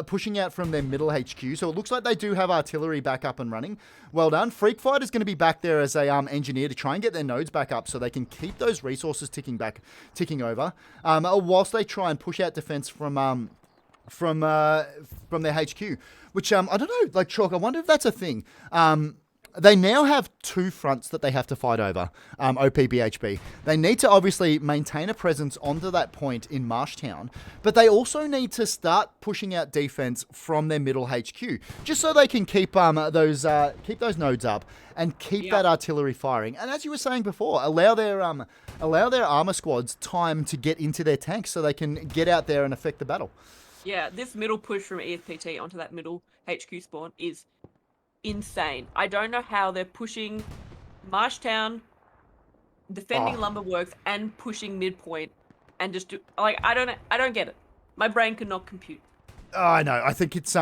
Pushing out from their middle HQ. So it looks like they do have artillery back up and running. Well done. Freak Fight is going to be back there as a engineer to try and get their nodes back up so they can keep those resources ticking over. Whilst they try and push out defense from their HQ. Which, I don't know, like Chalk, I wonder if that's a thing. They now have two fronts that they have to fight over, OPBHB. They need to obviously maintain a presence onto that point in Marshtown, but they also need to start pushing out defense from their middle HQ, just so they can keep those nodes up and keep that artillery firing. And as you were saying before, allow their armor squads time to get into their tanks so they can get out there and affect the battle. Yeah, this middle push from ESPT onto that middle HQ spawn is insane. I don't know how they're pushing Marshtown, defending Lumberworks, and pushing midpoint, and just I don't get it. My brain cannot compute. Oh, I know. I think it's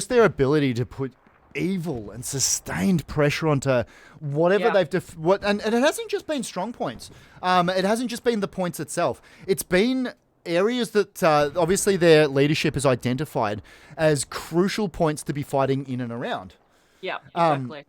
their ability to put evil and sustained pressure onto whatever they've and it hasn't just been strong points. It hasn't just been the points itself. It's been areas that obviously their leadership has identified as crucial points to be fighting in and around. Yeah, exactly.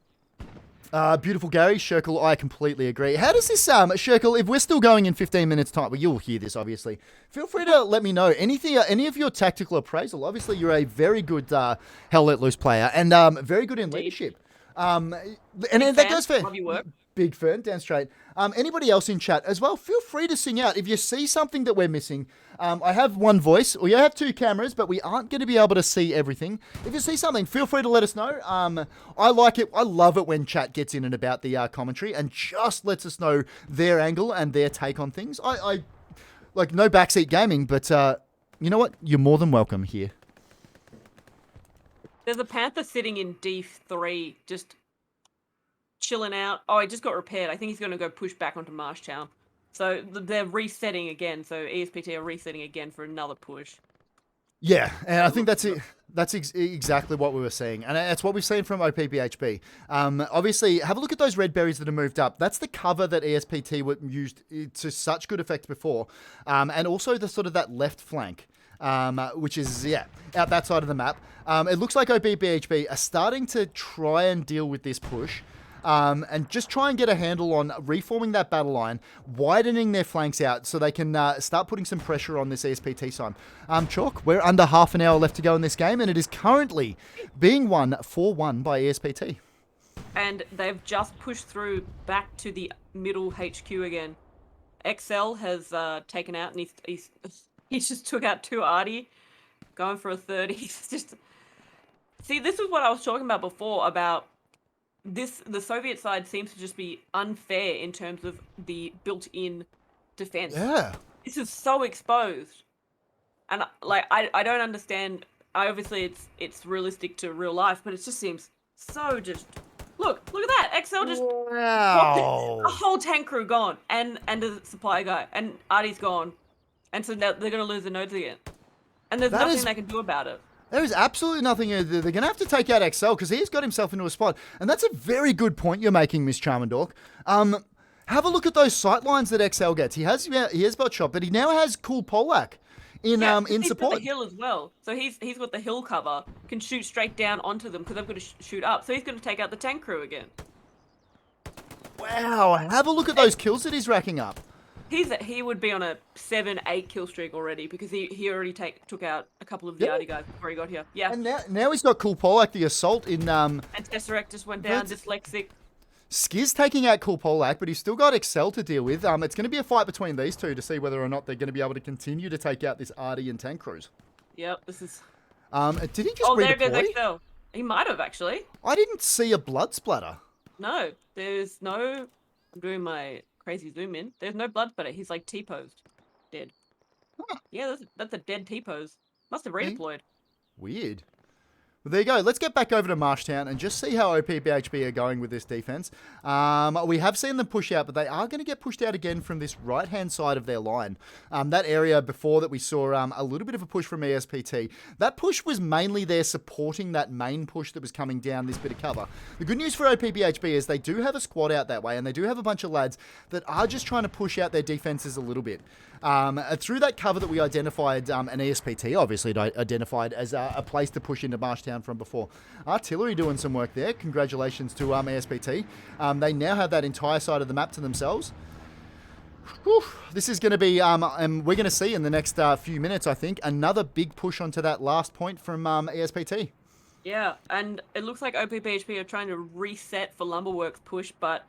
Beautiful Gary, Sherkle, I completely agree. How does this, Sherkle, if we're still going in 15 minutes time, well, you'll hear this obviously, feel free to let me know any of your tactical appraisal. Obviously you're a very good Hell Let Loose player and very good in leadership. And that goes for... Love your work. Big Fern, down straight. Anybody else in chat as well, feel free to sing out. If you see something that we're missing, I have one voice, or you have two cameras, but we aren't going to be able to see everything. If you see something, feel free to let us know. I like it. I love it when chat gets in and about the commentary and just lets us know their angle and their take on things. I like no backseat gaming, but you know what? You're more than welcome here. There's a panther sitting in D3, just chilling out. Oh, he just got repaired. I think he's going to go push back onto Marshtown. So they're resetting again. So ESPT are resetting again for another push. Yeah, and I think that's it. That's exactly what we were seeing, and that's what we've seen from OPBHB. Obviously, have a look at those red berries that have moved up. That's the cover that ESPT used to such good effect before, and also the sort of that left flank, which is out that side of the map. It looks like OPBHB are starting to try and deal with this push. And just try and get a handle on reforming that battle line, widening their flanks out so they can start putting some pressure on this ESPT side. Chalk, we're under half an hour left to go in this game, and it is currently being won 4-1 by ESPT. And they've just pushed through back to the middle HQ again. XL has taken out, and he just took out 2 Artie, going for a third. He's just... See, this is what I was talking about before, about the Soviet side seems to just be unfair in terms of the built-in defense. Yeah. This is so exposed. And like I don't understand. Obviously it's realistic to real life, but it just seems so just look at that. XL just wow. A whole tank crew gone and the supply guy and Artie's gone. And so now they're gonna lose the nodes again. And there's nothing they can do about it. There is absolutely nothing. They're going to have to take out XL because he's got himself into a spot. And that's a very good point you're making, Miss Charmandork. Have a look at those sight lines that XL gets. He has bot shot, but he now has Cool Polak in he's support. got the hill as well. So he's got the hill cover, can shoot straight down onto them because they've got to shoot up. So he's going to take out the tank crew again. Wow, have a look at those kills that he's racking up. He would be on a 7-8 kill streak already because he already took out a couple of the Artie guys before he got here. Yeah. And now he's got Cool Polak, the assault in And Tesseract just went down, dyslexic. Skiz taking out Cool Polak, but he's still got Excel to deal with. It's going to be a fight between these two to see whether or not they're going to be able to continue to take out this Artie and tank crews. Yep, this is... Did he just redeploy? There goes Excel. He might have, actually. I didn't see a blood splatter. No, there's no... I'm doing my crazy zoom in. There's no blood splatter. He's like T-posed. Dead. Huh. Yeah, that's a dead T-pose. Must have redeployed. Weird. Well, there you go. Let's get back over to Marshtown and just see how OPBHB are going with this defense. We have seen them push out, but they are going to get pushed out again from this right-hand side of their line. That area before that we saw a little bit of a push from ESPT. That push was mainly there supporting that main push that was coming down this bit of cover. The good news for OPBHB is they do have a squad out that way, and they do have a bunch of lads that are just trying to push out their defenses a little bit. Through that cover that we identified, an ESPT obviously identified as a place to push into Marshtown from before. Artillery doing some work there. Congratulations to ESPT. They now have that entire side of the map to themselves. Whew. This is going to be, and we're going to see in the next few minutes, I think, another big push onto that last point from ESPT. Yeah, and it looks like OPBHB are trying to reset for Lumberworks push, but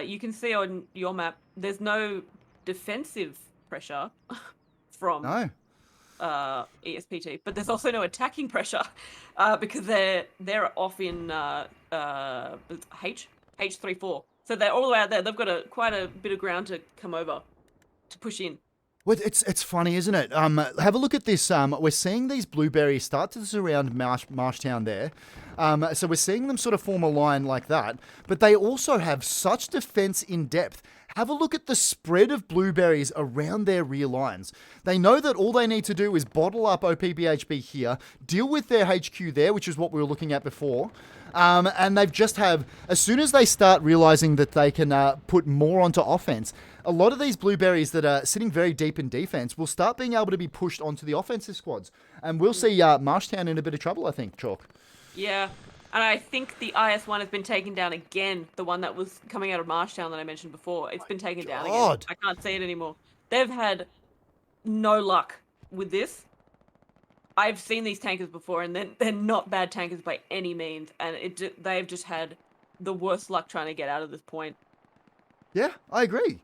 you can see on your map, there's no defensive pressure from ESPT, but there's also no attacking pressure because they're off in H34. So they're all the way out there. They've got quite a bit of ground to come over to push in. Well, it's funny, isn't it? Have a look at this. We're seeing these blueberries start to surround Marshtown there. So we're seeing them sort of form a line like that, but they also have such defense in depth. Have a look at the spread of blueberries around their rear lines. They know that all they need to do is bottle up OPBHB here, deal with their HQ there, which is what we were looking at before, and they've just have, as soon as they start realizing that they can put more onto offense, a lot of these blueberries that are sitting very deep in defense will start being able to be pushed onto the offensive squads. And we'll see Marshtown in a bit of trouble, I think, Chalk. Yeah. And I think the IS-1 has been taken down again. The one that was coming out of Marshtown that I mentioned before. It's been taken down again. I can't see it anymore. They've had no luck with this. I've seen these tankers before, and they're not bad tankers by any means. And they've just had the worst luck trying to get out of this point. Yeah, I agree.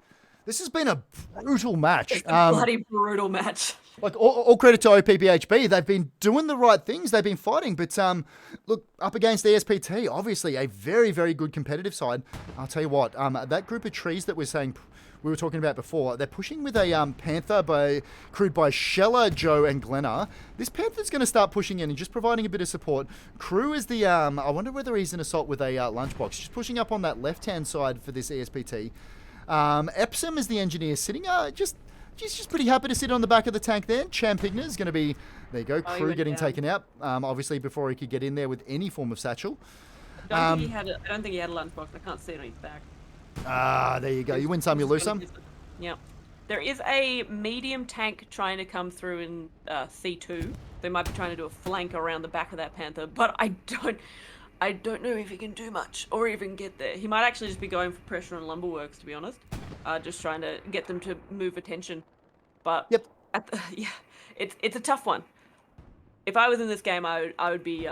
This has been a brutal match. It's a bloody brutal match. Like all credit to OPBHB, they've been doing the right things. They've been fighting, but look, up against ESPT, obviously a very, very good competitive side. I'll tell you what, that group of trees that we were talking about before, they're pushing with a Panther crewed by Sheller, Joe, and Glenna. This Panther's going to start pushing in and just providing a bit of support. Crew is the I wonder whether he's an assault with a lunchbox, just pushing up on that left-hand side for this ESPT. Epsom is the engineer sitting, She's just pretty happy to sit on the back of the tank there. Champigna is going to be, there you go, Crew getting taken out, obviously before he could get in there with any form of satchel. I don't think he had a lunchbox. I can't see it on his back. There you go. You win some, you lose some. Yeah. There is a medium tank trying to come through in C2. They might be trying to do a flank around the back of that Panther, but I don't know if he can do much or even get there. He might actually just be going for pressure on Lumberworks, to be honest. Just trying to get them to move attention. But yep. It's a tough one. If I was in this game, I would be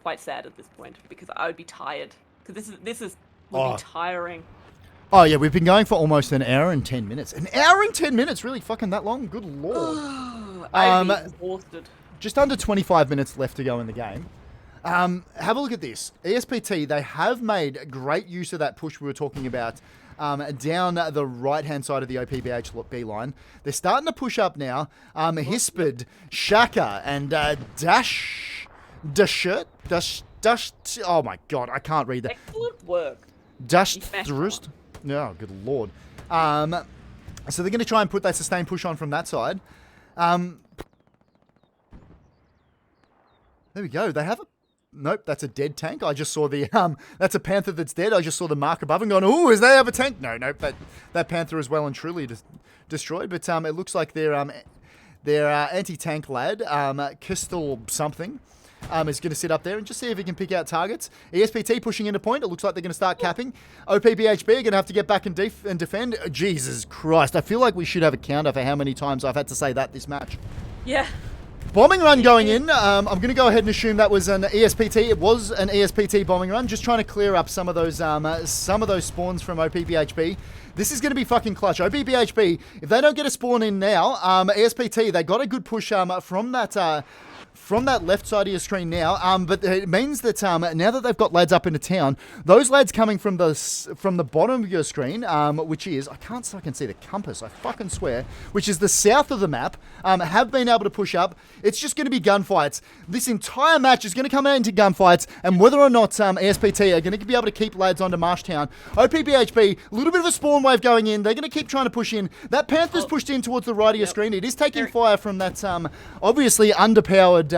quite sad at this point because I would be tired. Because this would be tiring. Oh yeah, we've been going for almost an hour and 10 minutes. An hour and 10 minutes, really fucking that long? Good lord. I'd be exhausted. Just under 25 minutes left to go in the game. Have a look at this. ESPT, they have made great use of that push we were talking about down the right-hand side of the OPBHB line. They're starting to push up now. Hispid, Shaka, and Dash, oh my god, I can't read that. Excellent work. Dash Thrust. No, good lord. So they're going to try and put that sustained push on from that side. There we go. They have a... Nope, that's a dead tank. I just saw the... that's a Panther that's dead. I just saw the mark above and going, ooh, is they have a tank? No, nope, that Panther is well and truly destroyed. But it looks like their anti-tank lad, Kistel something, is going to sit up there and just see if he can pick out targets. ESPT pushing into point. It looks like they're going to start capping. OPBHB are going to have to get back and defend. Jesus Christ. I feel like we should have a counter for how many times I've had to say that this match. Yeah. Bombing run going in. I'm going to go ahead and assume that was an ESPT. It was an ESPT bombing run. Just trying to clear up some of those spawns from OPBHB. This is going to be fucking clutch. OPBHB, if they don't get a spawn in now, ESPT, they got a good push from that left side of your screen now, but it means that now that they've got lads up into town, those lads coming from the bottom of your screen, which is, I can't fucking see the compass, I fucking swear, which is the south of the map, have been able to push up. It's just going to be gunfights. This entire match is going to come out into gunfights, and whether or not ESPT are going to be able to keep lads onto Marshtown. OPBHB, a little bit of a spawn wave going in. They're going to keep trying to push in. That Panther's pushed in towards the right of your screen. It is taking fire from that obviously underpowered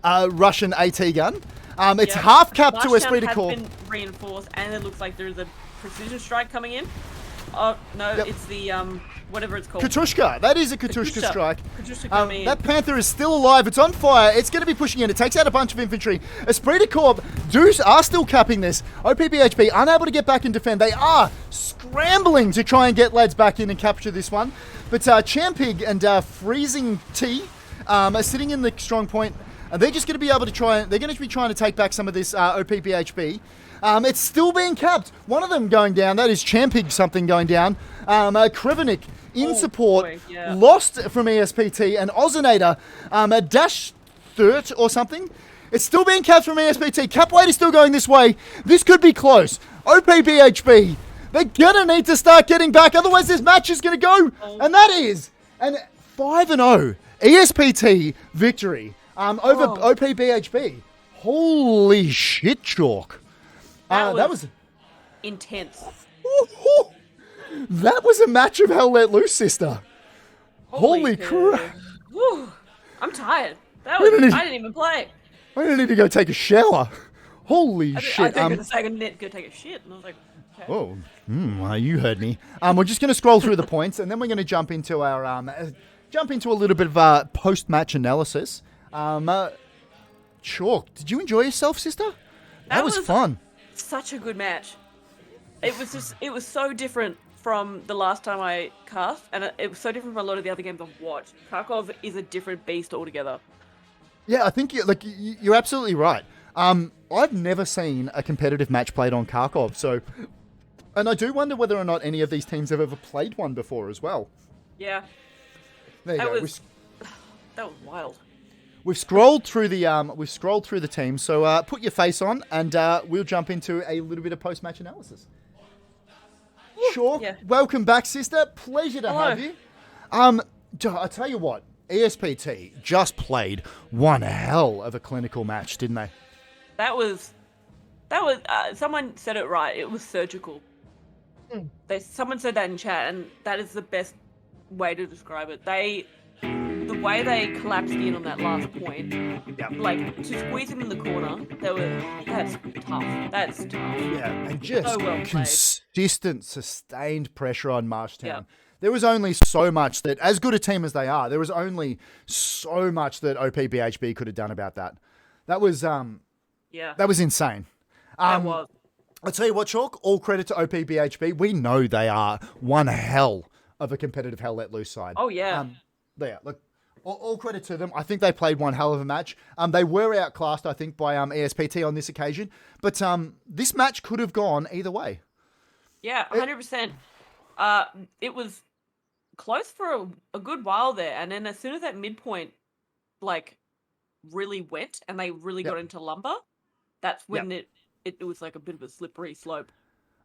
Russian AT gun. It's half capped to Esprit de Corps. Has been reinforced, and it looks like there's a precision strike coming in. Oh no, it's the whatever it's called. Katushka. That is a Katushka strike. Katushka coming in. That Panther is still alive. It's on fire. It's going to be pushing in. It takes out a bunch of infantry. Esprit de Corps are still capping this. OPBHB unable to get back and defend. They are scrambling to try and get lads back in and capture this one. But Champig and Freezing T are sitting in the strong point. They're just going to be able to they're going to be trying to take back some of this OPBHB. It's still being capped. One of them going down. That is Champig something going down. Krevenik in support. Lost from ESPT. And Ozinator, a dash third or something. It's still being capped from ESPT. Cap weight is still going this way. This could be close. OPBHB, they're going to need to start getting back. Otherwise, this match is going to go. And that is an 5-0 ESPT victory over OPBHB. Holy shit, chalk. That was intense. That was a match of hell let loose, sister. Holy crap. I'm tired. I didn't even play. I didn't need to go take a shower. Holy shit. I was going to go take a shit, and I was like, okay. Oh, you heard me. We're just going to scroll through the points, and then we're going to jump into a little bit of post-match analysis. Chalk, did you enjoy yourself, sister? That was fun. Such a good match. It was so different from the last time I cast, and it was so different from a lot of the other games I've watched. KHARKOV is a different beast altogether. Yeah, I think you're absolutely right. I've never seen a competitive match played on KHARKOV, so And I do wonder whether or not any of these teams have ever played one before as well. Yeah. There you That go. was wild. We've scrolled through the team, so put your face on, and we'll jump into a little bit of post-match analysis. Sure. Yeah. Welcome back, sister. Pleasure to have you. I tell you what, ESPT just played one hell of a clinical match, didn't they? That was someone said it right. It was surgical. Someone said that in chat, and that is the best way to describe it. The way they collapsed in on that last point, like to squeeze him in the corner, that's tough. That's tough. Yeah, and just So well played. consistent, sustained pressure on Marshtown. Yeah. There was only so much that, as good a team as they are, there was only so much that OPBHB could have done about that. That was that was insane. That was. I'll tell you what, Chalk, all credit to OPBHB. We know they are one hell of a competitive hell let loose side. Oh yeah. Look, all credit to them. I think they played one hell of a match. They were outclassed, I think, by ESPT on this occasion. But this match could have gone either way. Yeah, 100%. It was close for a good while there, and then as soon as that midpoint, like, really went and they really got into lumber, that's when it was like a bit of a slippery slope.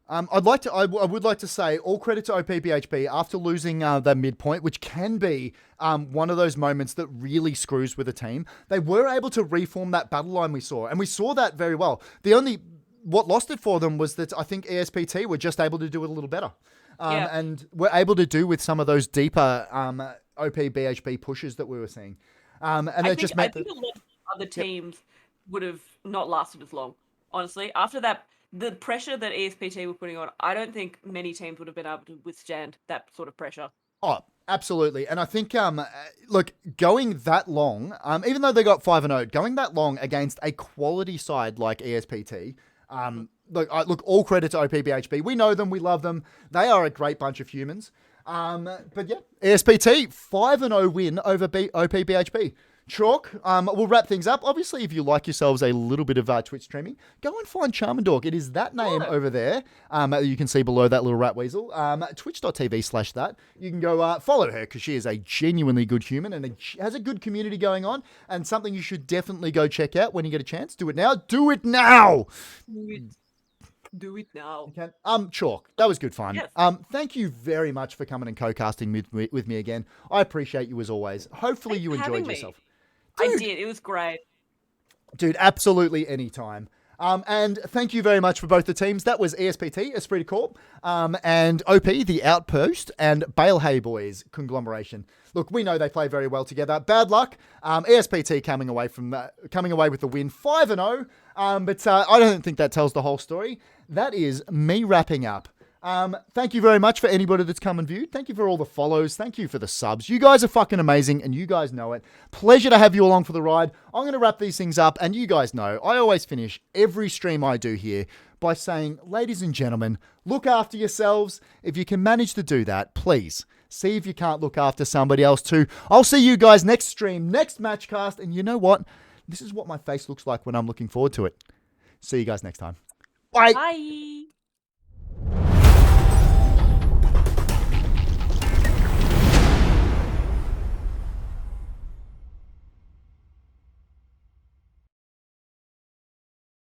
I would like to say all credit to OPBHB after losing the midpoint, which can be one of those moments that really screws with a team. They were able to reform that battle line we saw, and we saw that very well. What lost it for them was that I think ESPT were just able to do it a little better, and were able to do with some of those deeper OPBHB pushes that we were seeing. I think a lot of other teams would have not lasted as long. Honestly, after that. The pressure that ESPT were putting on, I don't think many teams would have been able to withstand that sort of pressure. Oh, absolutely. And I think, look, going that long, even though they got 5-0, going that long against a quality side like ESPT, look, all credit to OPBHB. We know them, we love them. They are a great bunch of humans. But yeah, ESPT, 5-0 win over OPBHB. Chalk, we'll wrap things up. Obviously, if you like yourselves a little bit of Twitch streaming, go and find Charmandork. It is that name over there. You can see below that little rat weasel. Twitch.tv/that. You can go follow her because she is a genuinely good human and has a good community going on, and something you should definitely go check out when you get a chance. Do it now. Do it now. Do it now. Okay. Chalk, that was good fun. Yes. Thank you very much for coming and co-casting with me again. I appreciate you as always. Hopefully you enjoyed yourself. I did. It was great. Dude, absolutely anytime. And thank you very much for both the teams. That was ESPT, Esprit de Corps, and OP, the Outpost, and Bale Hay Boys conglomeration. Look, we know they play very well together. Bad luck. ESPT coming away with the win, 5-0. But I don't think that tells the whole story. That is me wrapping up. Thank you very much for anybody that's come and viewed. Thank you for all the follows. Thank you for the subs. You guys are fucking amazing, and you guys know it. Pleasure to have you along for the ride. I'm going to wrap these things up, and you guys know I always finish every stream I do here by saying, ladies and gentlemen, look after yourselves. If you can manage to do that, please see if you can't look after somebody else too. I'll see you guys next stream, next Matchcast, and you know what? This is what my face looks like when I'm looking forward to it. See you guys next time. Bye. Bye.